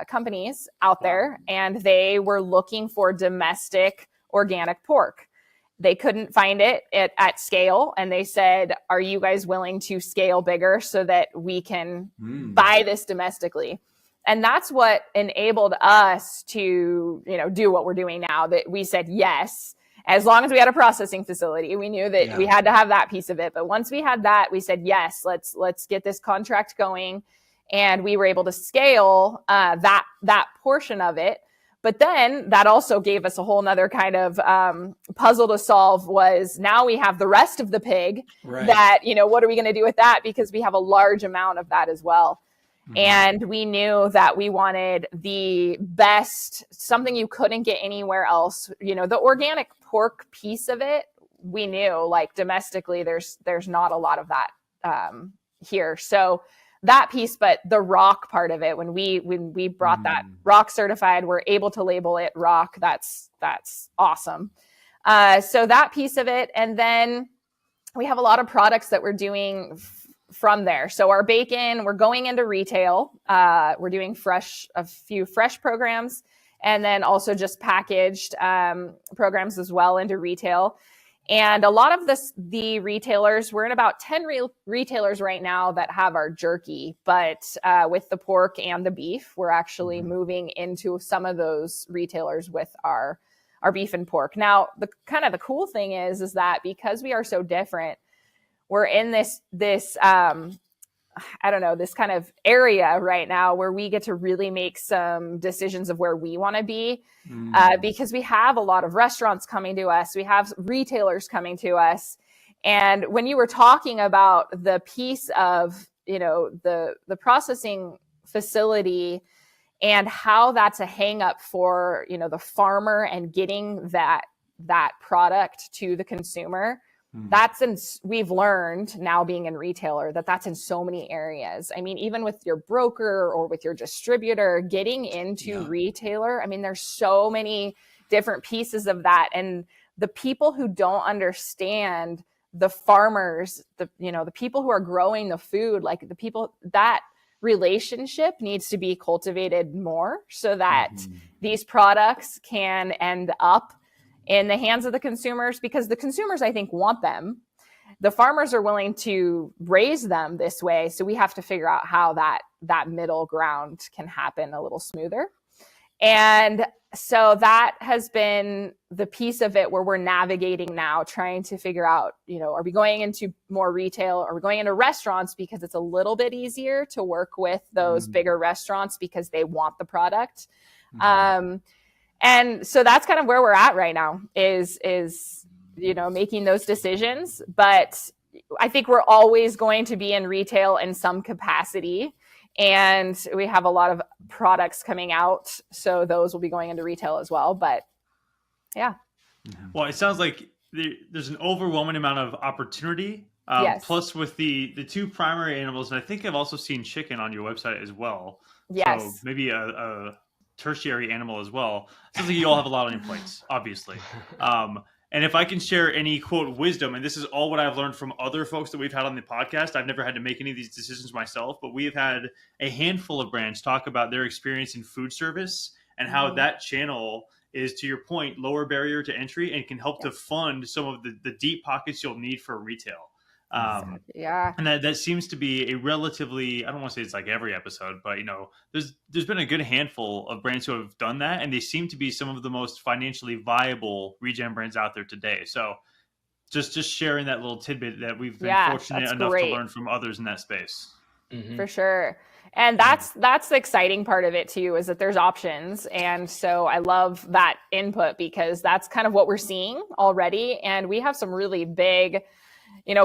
companies out there. And they were looking for domestic organic pork. They couldn't find it at scale. And they said, are you guys willing to scale bigger so that we can buy this domestically? And that's what enabled us to, do what we're doing now, that we said yes. As long as we had a processing facility, we knew that we had to have that piece of it. But once we had that, we said, yes, let's get this contract going. And we were able to scale that portion of it. But then that also gave us a whole nother kind of puzzle to solve, was now we have the rest of the pig that, what are we going to do with that? Because we have a large amount of that as well. And we knew that we wanted the best, something you couldn't get anywhere else. The organic pork piece of it, we knew domestically, there's not a lot of that here. So that piece, but the rock part of it, when we brought that rock certified, we're able to label it rock. That's awesome. So that piece of it. And then we have a lot of products that we're doing from there. So our bacon, we're going into retail. We're doing a few fresh programs, and then also just packaged programs as well into retail. And a lot of the retailers, we're in about 10 retailers right now that have our jerky, but with the pork and the beef, we're actually moving into some of those retailers with our beef and pork. Now, the cool thing is that because we are so different, we're in this kind of area right now where we get to really make some decisions of where we want to be, because we have a lot of restaurants coming to us. We have retailers coming to us. And when you were talking about the piece of, the processing facility and how that's a hang up for, the farmer and getting that product to the consumer, we've learned now being in retailer that's in so many areas. I mean, even with your broker or with your distributor, getting into retailer, I mean, there's so many different pieces of that. And the people who don't understand the farmers, the people who are growing the food, the people, that relationship needs to be cultivated more so that these products can end up in the hands of the consumers, because the consumers, I think, want them. the farmers are willing to raise them this way. So we have to figure out how that middle ground can happen a little smoother. And so that has been the piece of it where we're navigating now, trying to figure out, are we going into more retail? Are we going into restaurants because it's a little bit easier to work with those bigger restaurants because they want the product? And so that's kind of where we're at right now is making those decisions. But I think we're always going to be in retail in some capacity. And we have a lot of products coming out, so those will be going into retail as well. But yeah. Well, it sounds like there's an overwhelming amount of opportunity. Yes. Plus with the two primary animals, and I think I've also seen chicken on your website as well. Yes. So maybe a tertiary animal as well. Sounds like you all have a lot on your plates, obviously. And if I can share any quote wisdom, and this is all what I've learned from other folks that we've had on the podcast, I've never had to make any of these decisions myself, but we have had a handful of brands talk about their experience in food service and how that channel is, to your point, lower barrier to entry and can help to fund some of the deep pockets you'll need for retail. And that seems to be a relatively, I don't want to say it's like every episode, but there's been a good handful of brands who have done that, and they seem to be some of the most financially viable regen brands out there today. So just sharing that little tidbit that we've been fortunate enough to learn from others in that space. For sure. And that's the exciting part of it too, is that there's options. And so I love that input because that's kind of what we're seeing already. And we have some really big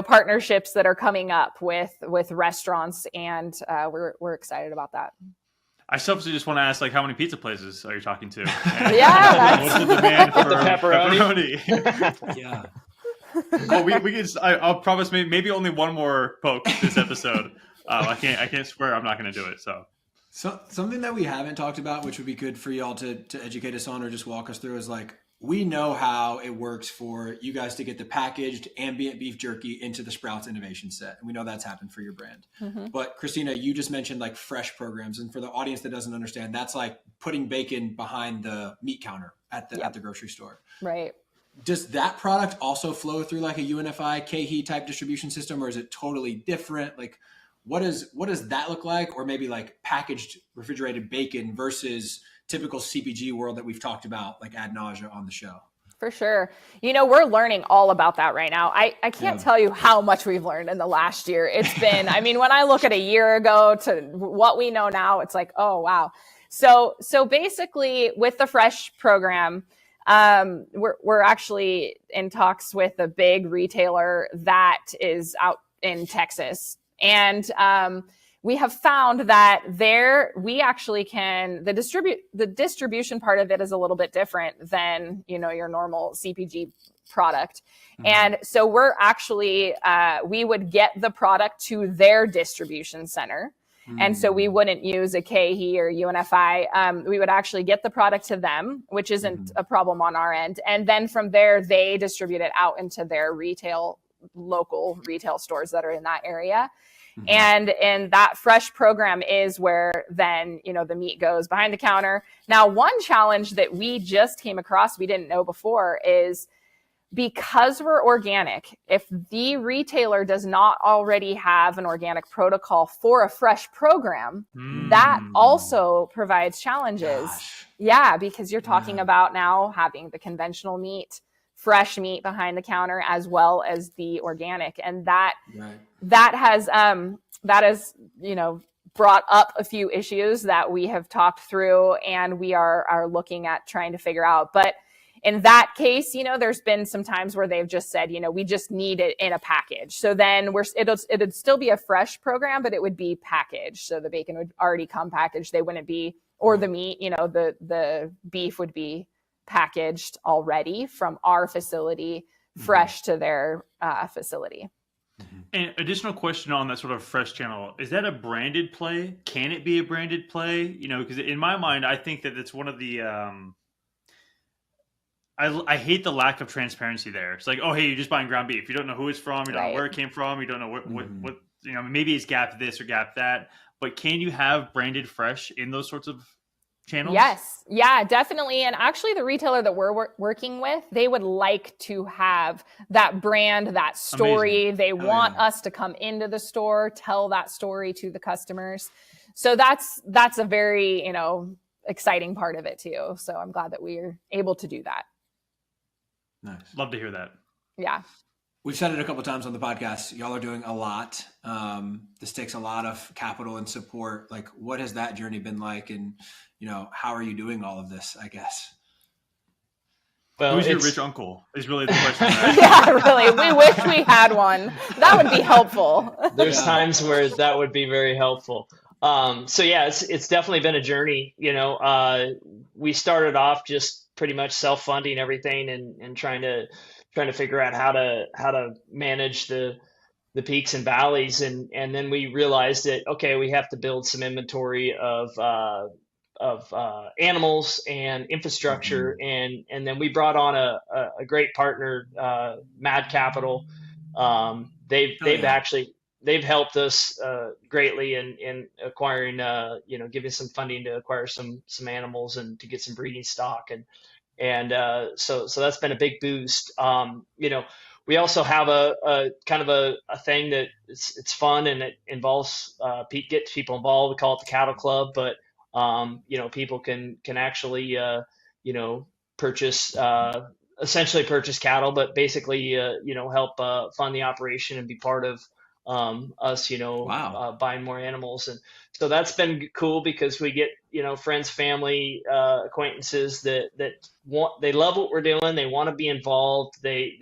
partnerships that are coming up with restaurants, and we're excited about that. I selfishly just want to ask, how many pizza places are you talking to? And what's the demand for the pepperoni? Yeah. Oh, we can. I'll promise maybe only one more poke this episode. I can't swear I'm not going to do it. So something that we haven't talked about, which would be good for y'all to educate us on or just walk us through, is we know how it works for you guys to get the packaged ambient beef jerky into the Sprouts innovation set. And we know that's happened for your brand. But Kristina, you just mentioned fresh programs. And for the audience that doesn't understand, that's like putting bacon behind the meat counter at the grocery store. Right. Does that product also flow through a UNFI, KHE type distribution system, or is it totally different? What does that look like? Or maybe packaged refrigerated bacon versus typical CPG world that we've talked about ad nauseum on the show. For sure. We're learning all about that right now. I can't tell you how much we've learned in the last year. It's been, when I look at a year ago to what we know now, it's oh, wow. So basically with the Fresh program, we're actually in talks with a big retailer that is out in Texas. And, we have found that we actually can, the distribution part of it is a little bit different than, your normal CPG product. And so we're actually, we would get the product to their distribution center. And so we wouldn't use a KHE or UNFI. We would actually get the product to them, which isn't a problem on our end. And then from there, they distribute it out into their local retail stores that are in that area. And that Fresh program is where then, the meat goes behind the counter. Now, one challenge that we just came across, we didn't know before, is because we're organic, if the retailer does not already have an organic protocol for a Fresh program, that also provides challenges. Gosh. Yeah, because you're talking about now having the conventional meat, fresh meat behind the counter, as well as the organic. And that has brought up a few issues that we have talked through, and we are looking at trying to figure out. But in that case, there's been some times where they've just said, we just need it in a package. So then it'd still be a Fresh program, but it would be packaged. So the bacon would already come packaged. They wouldn't be, or the meat, the beef would be packaged already from our facility, fresh to their facility. And additional question on that sort of Fresh channel, is that a branded play? Can it be a branded play? Because in my mind, I think that it's one of the, I hate the lack of transparency there. It's oh, hey, you're just buying ground beef. You don't know who it's from. You don't know where it came from. You don't know what maybe it's gapped this or gapped that. But can you have branded Fresh in those sorts of channels? Yes. Yeah, definitely. And actually the retailer that we're working with, they would like to have that brand, that story. Amazing. They want us to come into the store, tell that story to the customers. So that's a very, exciting part of it too. So I'm glad that we're able to do that. Nice. Love to hear that. Yeah. We've said it a couple of times on the podcast. Y'all are doing a lot. This takes a lot of capital and support. Like, what has that journey been like? And, how are you doing all of this, I guess? Well, who's your rich uncle is really the question. Right? Yeah, really. We wish we had one. That would be helpful. There's times where that would be very helpful. So yeah, it's definitely been a journey. We started off just pretty much self-funding everything and trying to figure out how to manage the peaks and valleys, and then we realized that okay, we have to build some inventory of animals and infrastructure, and then we brought on a great partner, Mad Capital. They've helped us greatly in acquiring, giving some funding to acquire some animals and to get some breeding stock, and so that's been a big boost. We also have a kind of a thing that it's fun and it involves gets people involved. We call it the Cattle Club, but people can actually essentially purchase cattle, but basically help fund the operation and be part of us, Wow. buying more animals. And so that's been cool because we get, friends, family, acquaintances that they love what we're doing. They want to be involved. They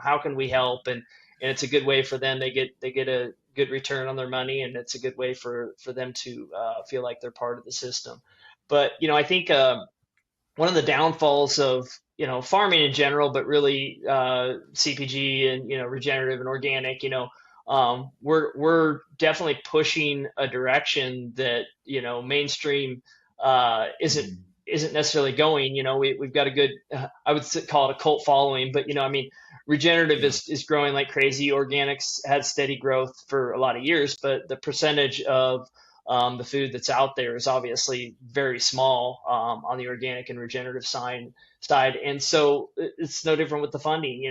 how can we help? And it's a good way for them. They get a good return on their money, and it's a good way for them to feel like they're part of the system. But, I think one of the downfalls of, farming in general, but really CPG and, regenerative and organic, we're definitely pushing a direction that mainstream isn't necessarily going. We've got a good, I would call it a cult following, but regenerative is growing like crazy. Organics had steady growth for a lot of years, but the percentage of the food that's out there is obviously very small on the organic and regenerative side. And so it's no different with the funding.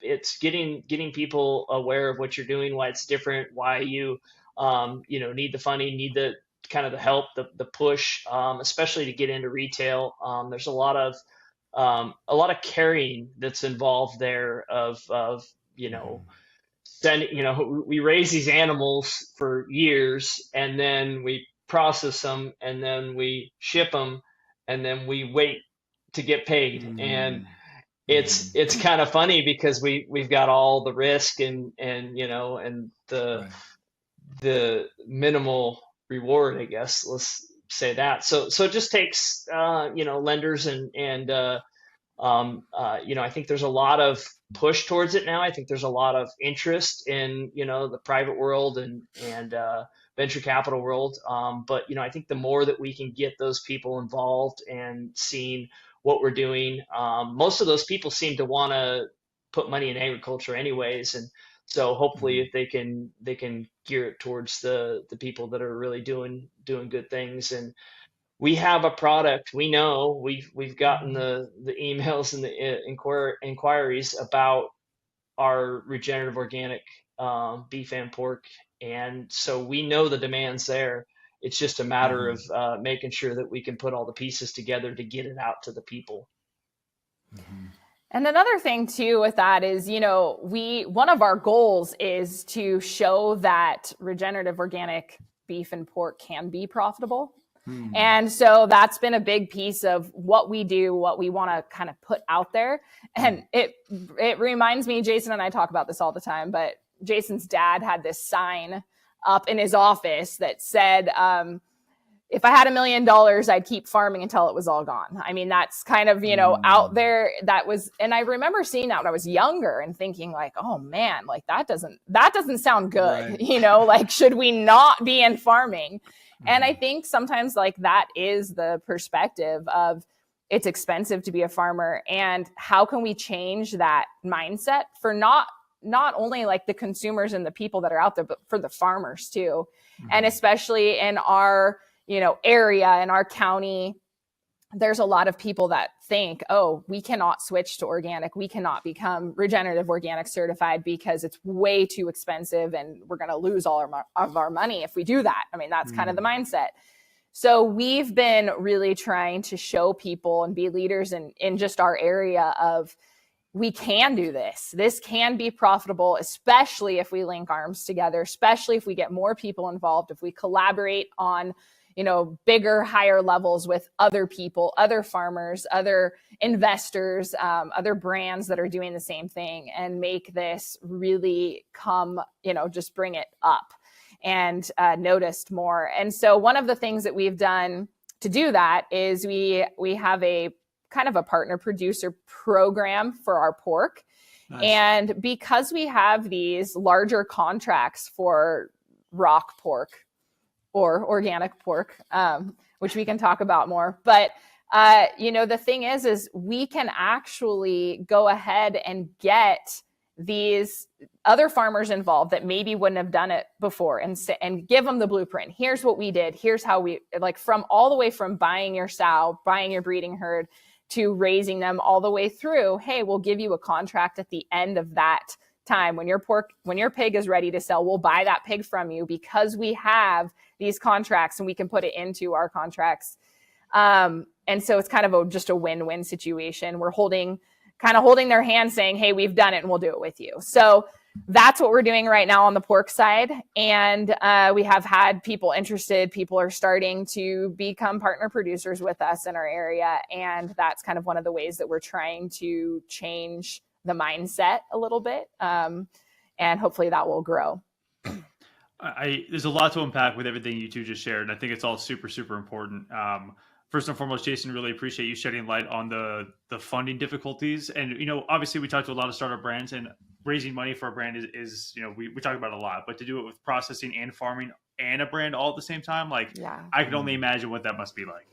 It's getting people aware of what you're doing, why it's different, why you need the funding, need the kind of the help, the push, especially to get into retail. There's a lot of carrying that's involved there of we raise these animals for years, and then we process them, and then we ship them, and then we wait to get paid. And it's kind of funny because we've got all the risk and the minimal reward, I guess. Let's say that. So it just takes lenders and I think there's a lot of push towards it now. I think there's a lot of interest in the private world and venture capital world. But I think the more that we can get those people involved and seeing what we're doing, most of those people seem to want to put money in agriculture anyways, and so hopefully if they can gear it towards the people that are really doing good things. And we have a product. We know we've gotten the emails and the inquiries about our regenerative organic beef and pork, and so we know the demand's there. It's just a matter of making sure that we can put all the pieces together to get it out to the people. And another thing too with that is, one of our goals is to show that regenerative organic beef and pork can be profitable. And so that's been a big piece of what we do, what we want to kind of put out there. And it reminds me, Jason and I talk about this all the time, but Jason's dad had this sign up in his office that said, if I had $1 million, I'd keep farming until it was all gone. I mean, that's kind of, out there. And I remember seeing that when I was younger and thinking like, oh man, like that doesn't sound good. Right. Like, should we not be in farming? And I think sometimes like that is the perspective of it's expensive to be a farmer, and how can we change that mindset for not only like the consumers and the people that are out there, but for the farmers too. And especially in our, area, in our county, there's a lot of people that think, oh, we cannot switch to organic. We cannot become regenerative organic certified because it's way too expensive and we're going to lose all of our money if we do that. I mean, that's kind of the mindset. So we've been really trying to show people and be leaders in just our area of, we can do this. This can be profitable, especially if we link arms together, especially if we get more people involved, if we collaborate on, bigger, higher levels with other people, other farmers, other investors, other brands that are doing the same thing, and make this really come, just bring it up and noticed more. And so one of the things that we've done to do that is we have a kind of a partner producer program for our pork. Nice. And because we have these larger contracts for rock pork or organic pork, which we can talk about more. But, the thing is we can actually go ahead and get these other farmers involved that maybe wouldn't have done it before and give them the blueprint. Here's what we did. Here's how we, from all the way from buying your sow, buying your breeding herd, to raising them all the way through. Hey, we'll give you a contract at the end of that time. When your pig is ready to sell, we'll buy that pig from you because we have these contracts and we can put it into our contracts. And so it's kind of just a win-win situation. We're holding their hand saying, hey, we've done it and we'll do it with you. So that's what we're doing right now on the pork side. And we have had people interested. People are starting to become partner producers with us in our area. And that's kind of one of the ways that we're trying to change the mindset a little bit. And hopefully that will grow. There's a lot to unpack with everything you two just shared. And I think it's all super, super important. First and foremost, Jason, really appreciate you shedding light on the funding difficulties. And, obviously we talked to a lot of startup brands, and raising money for a brand is we talk about it a lot, but to do it with processing and farming and a brand all at the same time, I can only imagine what that must be like.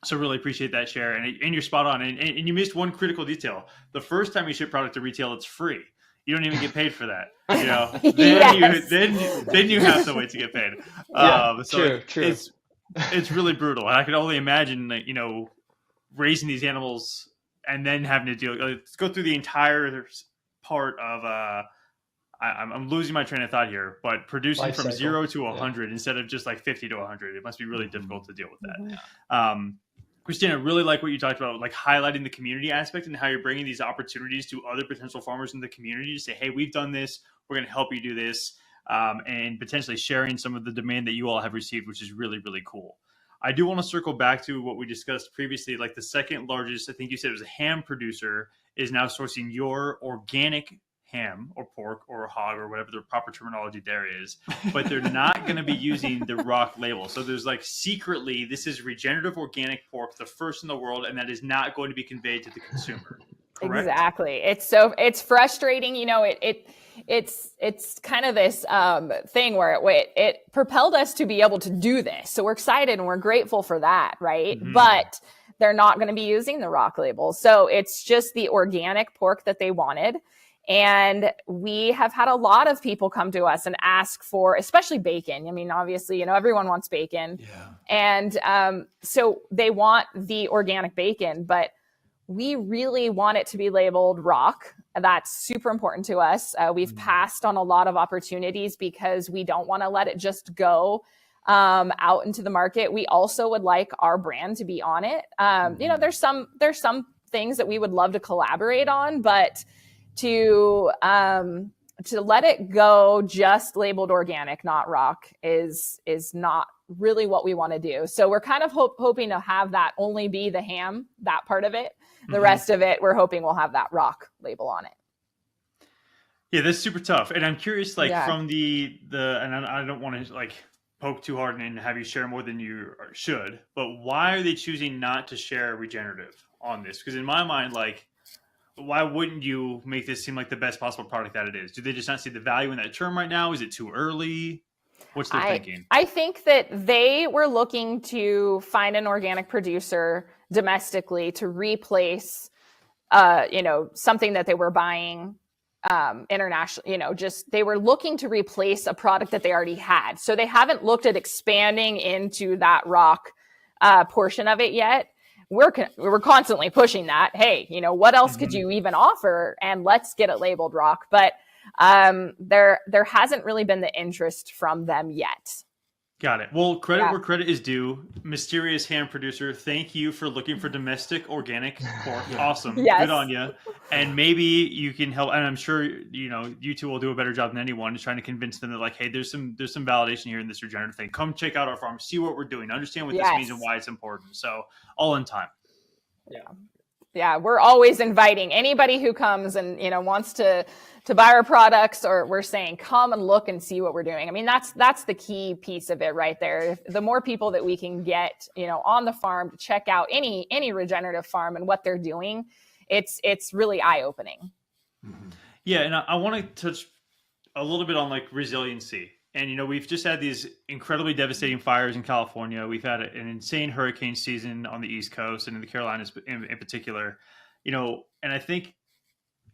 So really appreciate that share. And you're spot on. And you missed one critical detail. The first time you ship product to retail, it's free. You don't even get paid for that. Then you have to wait to get paid. True. It's really brutal. And I can only imagine that, raising these animals and then having to go through the entire part of, I'm losing my train of thought here, but producing life from cycle. 0 to 100 instead of just 50 to 100, it must be really difficult to deal with that. Yeah. Kristina, I really like what you talked about, highlighting the community aspect and how you're bringing these opportunities to other potential farmers in the community to say, hey, we've done this. We're going to help you do this. And potentially sharing some of the demand that you all have received, which is really, really cool. I do want to circle back to what we discussed previously, the second largest, I think you said it was a ham producer, is now sourcing your organic ham or pork or hog or whatever the proper terminology there is, but they're not going to be using the rock label. So there's secretly, this is regenerative organic pork, the first in the world, and that is not going to be conveyed to the consumer. Correct? Exactly. It's frustrating. It's kind of this thing where it propelled us to be able to do this. So we're excited and we're grateful for that, right? Mm-hmm. But they're not going to be using the rock label. So it's just the organic pork that they wanted. And we have had a lot of people come to us and ask for, especially bacon. I mean, obviously, everyone wants bacon. Yeah. And so they want the organic bacon, but we really want it to be labeled rock. That's super important to us. We've passed on a lot of opportunities because we don't want to let it just go out into the market. We also would like our brand to be on it. There's some things that we would love to collaborate on, but to let it go just labeled organic, not rock, is not really what we want to do. So we're kind of hoping to have that only be the ham, that part of it. The rest of it, we're hoping we'll have that rock label on it. Yeah, that's super tough. And I'm curious, from the and I don't want to poke too hard and have you share more than you should, but why are they choosing not to share regenerative on this? Because in my mind, why wouldn't you make this seem like the best possible product that it is? Do they just not see the value in that term right now? Is it too early? What's their thinking? I think that they were looking to find an organic producer domestically to replace, something that they were buying internationally. They were looking to replace a product that they already had. So they haven't looked at expanding into that rock portion of it yet. We're constantly pushing that. Hey, what else could you even offer? And let's get it labeled rock. But there hasn't really been the interest from them yet. Got it. Well, credit where credit is due. Mysterious ham producer, thank you for looking for domestic organic pork. Awesome. Yes. Good on you. And maybe you can help. And I'm sure, you two will do a better job than anyone trying to convince them that like, hey, there's some validation here in this regenerative thing. Come check out our farm, see what we're doing, understand what this means and why it's important. So all in time. Yeah. We're always inviting anybody who comes and, wants to buy our products, or we're saying, come and look and see what we're doing. I mean, that's the key piece of it right there. The more people that we can get, on the farm to check out any regenerative farm and what they're doing, it's really eye-opening. Yeah. And I want to touch a little bit on like resiliency. And, we've just had these incredibly devastating fires in California. We've had an insane hurricane season on the East Coast and in the Carolinas in particular, and I think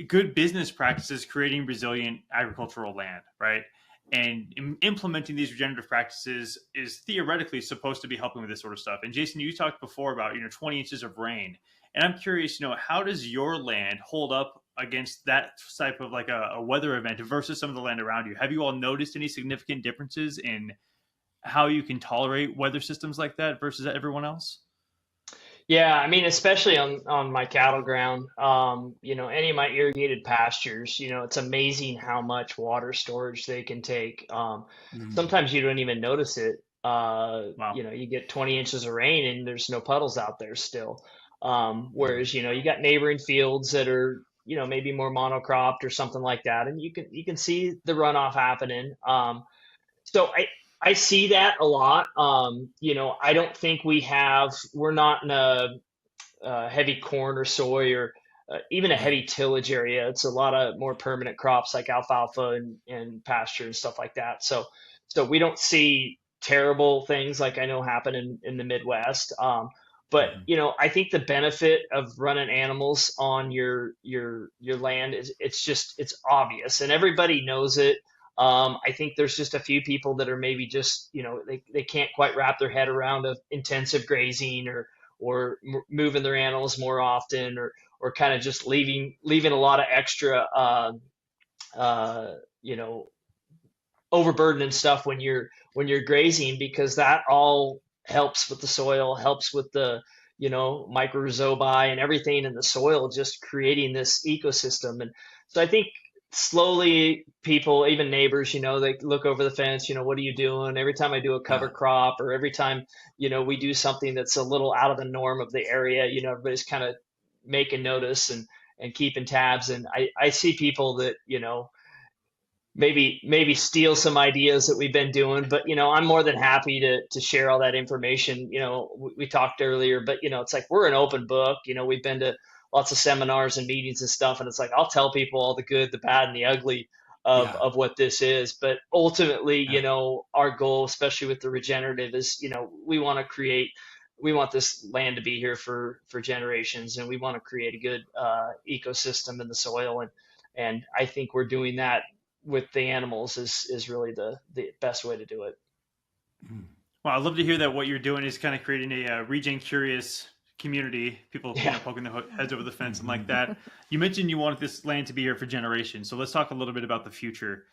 good business practices creating resilient agricultural land, right? And implementing these regenerative practices is theoretically supposed to be helping with this sort of stuff. And Jason, you talked before about, 20 inches of rain. And I'm curious, how does your land hold up against that type of like a weather event versus some of the land around you? Have you all noticed any significant differences in how you can tolerate weather systems like that versus everyone else? Yeah, I mean, especially on my cattle ground, any of my irrigated pastures, it's amazing how much water storage they can take. Sometimes you don't even notice it. Wow. You get 20 inches of rain and there's no puddles out there still. Whereas, you got neighboring fields that are, maybe more monocropped or something like that. And you can see the runoff happening. So I see that a lot. I don't think we're not in a heavy corn or soy or even a heavy tillage area. It's a lot of more permanent crops like alfalfa and pasture and stuff like that. So we don't see terrible things like I know happen in the Midwest. But I think the benefit of running animals on your land is it's obvious and everybody knows it. I think there's just a few people that are maybe just, they can't quite wrap their head around intensive grazing or moving their animals more often or kind of just leaving a lot of extra, overburden and stuff when you're grazing, because that all helps with the soil, helps with the, microzoa and everything in the soil, just creating this ecosystem. And so I think slowly people, even neighbors, they look over the fence, what are you doing? Every time I do a cover crop or every time, we do something that's a little out of the norm of the area, everybody's kind of making notice and keeping tabs. And I see people that, maybe steal some ideas that we've been doing, but, I'm more than happy to share all that information. We talked earlier, but, it's like, we're an open book, we've been to lots of seminars and meetings and stuff. And it's like, I'll tell people all the good, the bad, and the ugly of what this is. But ultimately, our goal, especially with the regenerative, is, we want this land to be here for generations, and we want to create a good ecosystem in the soil. And I think we're doing that with the animals is really the best way to do it. Well, I'd love to hear that what you're doing is kind of creating a regen curious community, people poking their heads over the fence and like that. You mentioned you wanted this land to be here for generations. So let's talk a little bit about the future.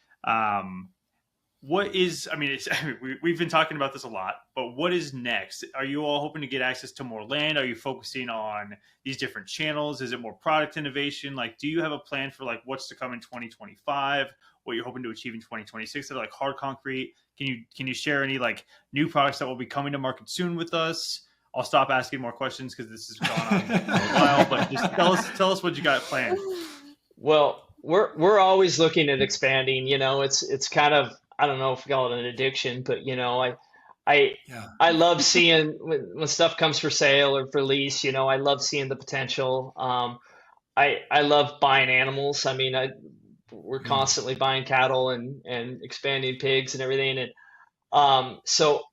We've been talking about this a lot, but what is next? Are you all hoping to get access to more land? Are you focusing on these different channels? Is it more product innovation? Like, do you have a plan for like what's to come in 2025? What you're hoping to achieve in 2026 that are like hard concrete? Can you share any like new products that will be coming to market soon with us? I'll stop asking more questions because this has gone on for a while, but just tell us what you got planned. Well, we're always looking at expanding. It's kind of, I don't know if we call it an addiction, but I love seeing when stuff comes for sale or for lease. I love seeing the potential. I love buying animals. I mean, we're constantly buying cattle and expanding pigs and everything. And so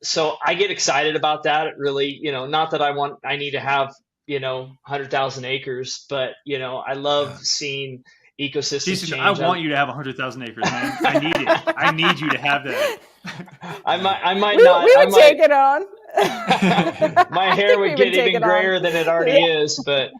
I get excited about that. It really, not that I need to have, 100,000 acres, but, I love seeing ecosystems Jason, change. I want you to have 100,000 acres, man. I need it. I need you to have that. I might we not. would take it on. My hair would get even grayer than it already is, but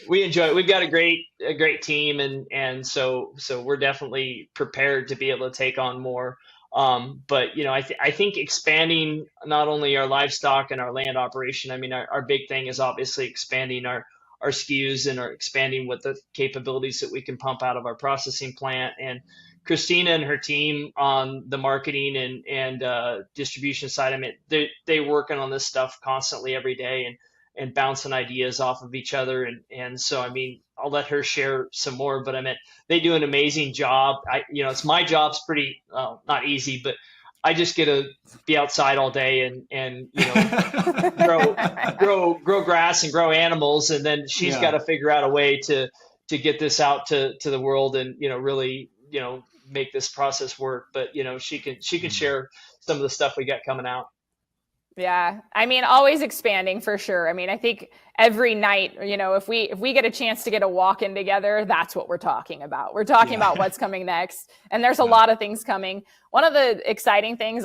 we enjoy it. We've got a great team, and so we're definitely prepared to be able to take on more. But I think expanding not only our livestock and our land operation. I mean, our big thing is obviously expanding our SKUs and expanding what the capabilities that we can pump out of our processing plant. And Kristina and her team on the marketing and distribution side, I mean, they working on this stuff constantly every day and bouncing ideas off of each other. And so, I mean, I'll let her share some more, but I mean, they do an amazing job. It's my job's pretty, not easy, but I just get to be outside all day and grow grass and grow animals. And then she's got to figure out a way to get this out to the world and, really, make this process work. But, she can share some of the stuff we got coming out. Yeah. I mean, always expanding for sure. I mean, I think every night, if we get a chance to get a walk in together, that's what we're talking about. We're talking about what's coming next. And there's a lot of things coming. One of the exciting things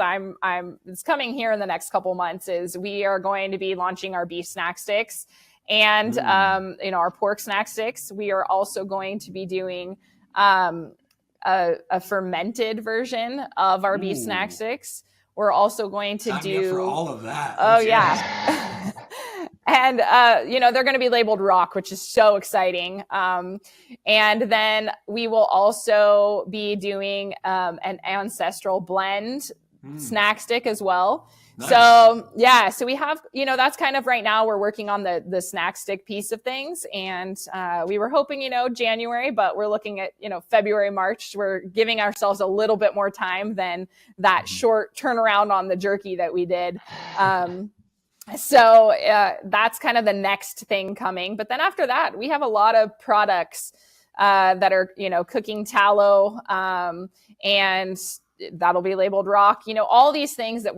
it's coming here in the next couple months is we are going to be launching our beef snack sticks and, our pork snack sticks. We are also going to be doing, a fermented version of our beef snack sticks. We're also going to do for all of that. Oh yeah. And, they're going to be labeled rock, which is so exciting. And then we will also be doing, an ancestral blend snack stick as well. Nice. So we have, that's kind of right now we're working on the snack stick piece of things. And, we were hoping, January, but we're looking at, February, March. We're giving ourselves a little bit more time than that short turnaround on the jerky that we did. So that's kind of the next thing coming. But then after that, we have a lot of products, that are, cooking tallow, and that'll be labeled rock, all these things that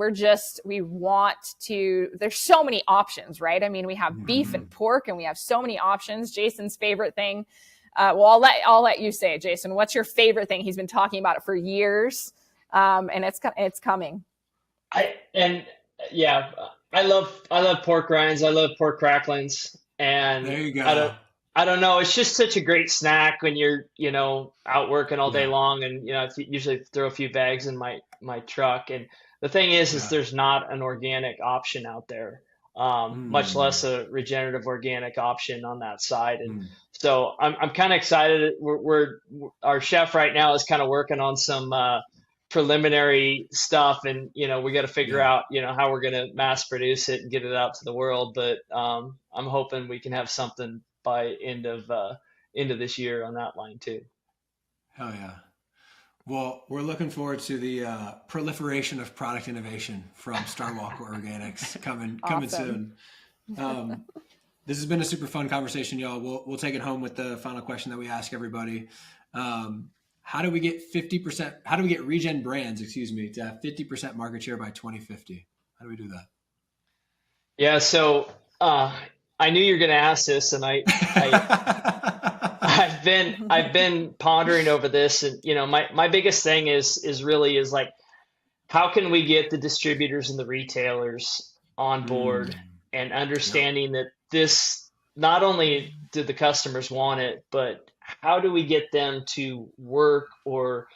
we want to, there's so many options, right? I mean, we have beef and pork and we have so many options. Jason's favorite thing. Well, I'll let you say it, Jason. What's your favorite thing? He's been talking about it for years. And it's coming. I love pork rinds. I love pork cracklings. And there you go. I don't know. It's just such a great snack when you're, out working all day long. And, I usually throw a few bags in my truck. And the thing is there's not an organic option out there, much less a regenerative organic option on that side. And so I'm kind of excited. Our chef right now is kind of working on some preliminary stuff. And, we got to figure out, how we're going to mass produce it and get it out to the world. But I'm hoping we can have something by end of this year on that line too. Hell yeah. Well, we're looking forward to the proliferation of product innovation from StarWalker Organics coming soon. This has been a super fun conversation, y'all. We'll take it home with the final question that we ask everybody. How do we get Regen Brands, to have 50% market share by 2050? How do we do that? Yeah. So, I knew you were going to ask this, and I've been pondering over this, and my biggest thing is really like, how can we get the distributors and the retailers on board and understanding that this, not only do the customers want it, but how do we get them to work or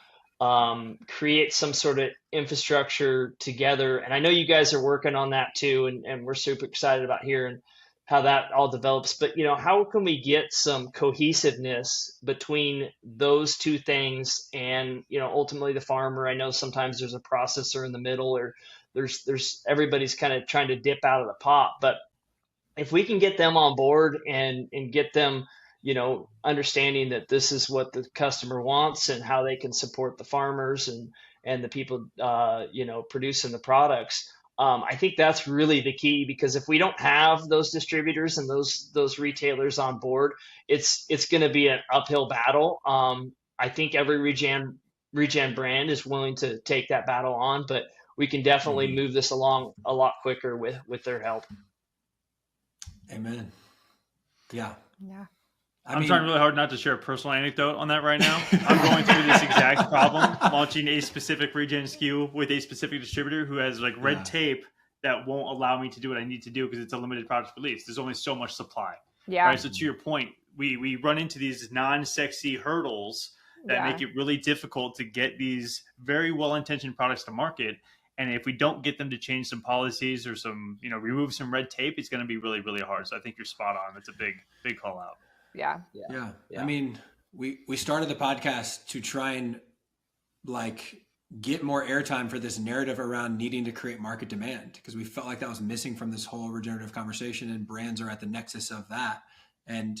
create some sort of infrastructure together? And I know you guys are working on that too, and we're super excited about hearing how that all develops. But, how can we get some cohesiveness between those two things and, ultimately the farmer? I know sometimes there's a processor in the middle, or there's everybody's kind of trying to dip out of the pot. But if we can get them on board and get them, understanding that this is what the customer wants and how they can support the farmers and the people, producing the products, I think that's really the key, because if we don't have those distributors and those retailers on board, it's going to be an uphill battle. I think every Regen brand is willing to take that battle on, but we can definitely move this along a lot quicker with their help. Amen. Yeah. Yeah. I'm trying really hard not to share a personal anecdote on that right now. I'm going through this exact problem, launching a specific Regen SKU with a specific distributor who has red tape that won't allow me to do what I need to do because it's a limited product release. There's only so much supply. Yeah. Right. So to your point, we run into these non-sexy hurdles that make it really difficult to get these very well-intentioned products to market. And if we don't get them to change some policies or some, remove some red tape, it's going to be really, really hard. So I think you're spot on. It's a big call out. Yeah. I mean, we started the podcast to try and get more airtime for this narrative around needing to create market demand, because we felt like that was missing from this whole regenerative conversation, and brands are at the nexus of that. And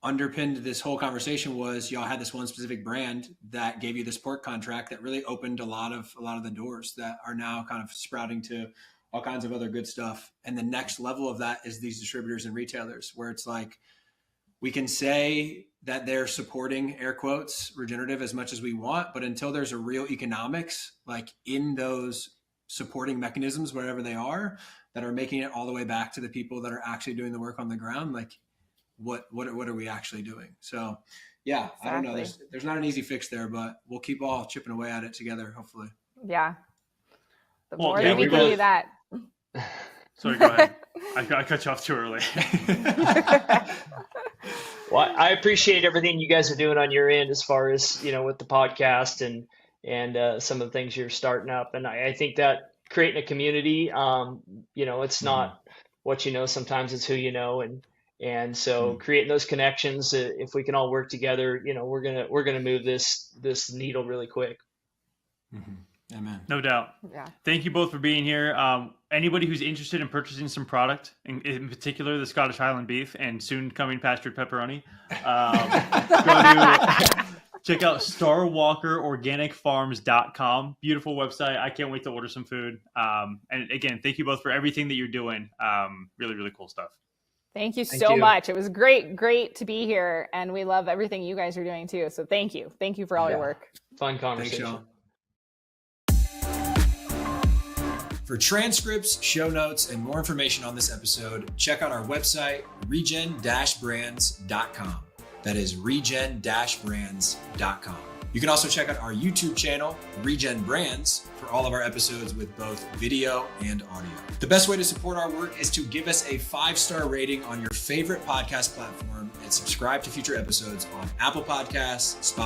underpinned this whole conversation was y'all had this one specific brand that gave you this pork contract that really opened a lot of the doors that are now kind of sprouting to all kinds of other good stuff. And the next level of that is these distributors and retailers, where it's like, we can say that they're supporting, air quotes, regenerative as much as we want, but until there's a real economics, like in those supporting mechanisms, wherever they are, that are making it all the way back to the people that are actually doing the work on the ground, like what are we actually doing? So yeah, exactly. I don't know. There's not an easy fix there, but we'll keep all chipping away at it together, hopefully. Yeah. The more that we can do that. Sorry, go ahead. I cut you off too early. Well, I appreciate everything you guys are doing on your end as far as, with the podcast and some of the things you're starting up. And I think that creating a community, it's not what you know, sometimes it's who you know. And so creating those connections, if we can all work together, we're going to move this needle really quick. Mm-hmm. Amen. No doubt. Yeah. Thank you both for being here. Anybody who's interested in purchasing some product, in particular the Scottish Highland beef and soon coming pastured pepperoni, check out StarWalkerOrganicFarms.com. Beautiful website. I can't wait to order some food. And again, thank you both for everything that you're doing. Really, really cool stuff. Thank you so much. It was great to be here. And we love everything you guys are doing too. So thank you. Thank you for all your work. Fun conversation. Thanks, y'all. For transcripts, show notes, and more information on this episode, check out our website, regen-brands.com. That is regen-brands.com. You can also check out our YouTube channel, Regen Brands, for all of our episodes with both video and audio. The best way to support our work is to give us a 5-star rating on your favorite podcast platform and subscribe to future episodes on Apple Podcasts, Spotify,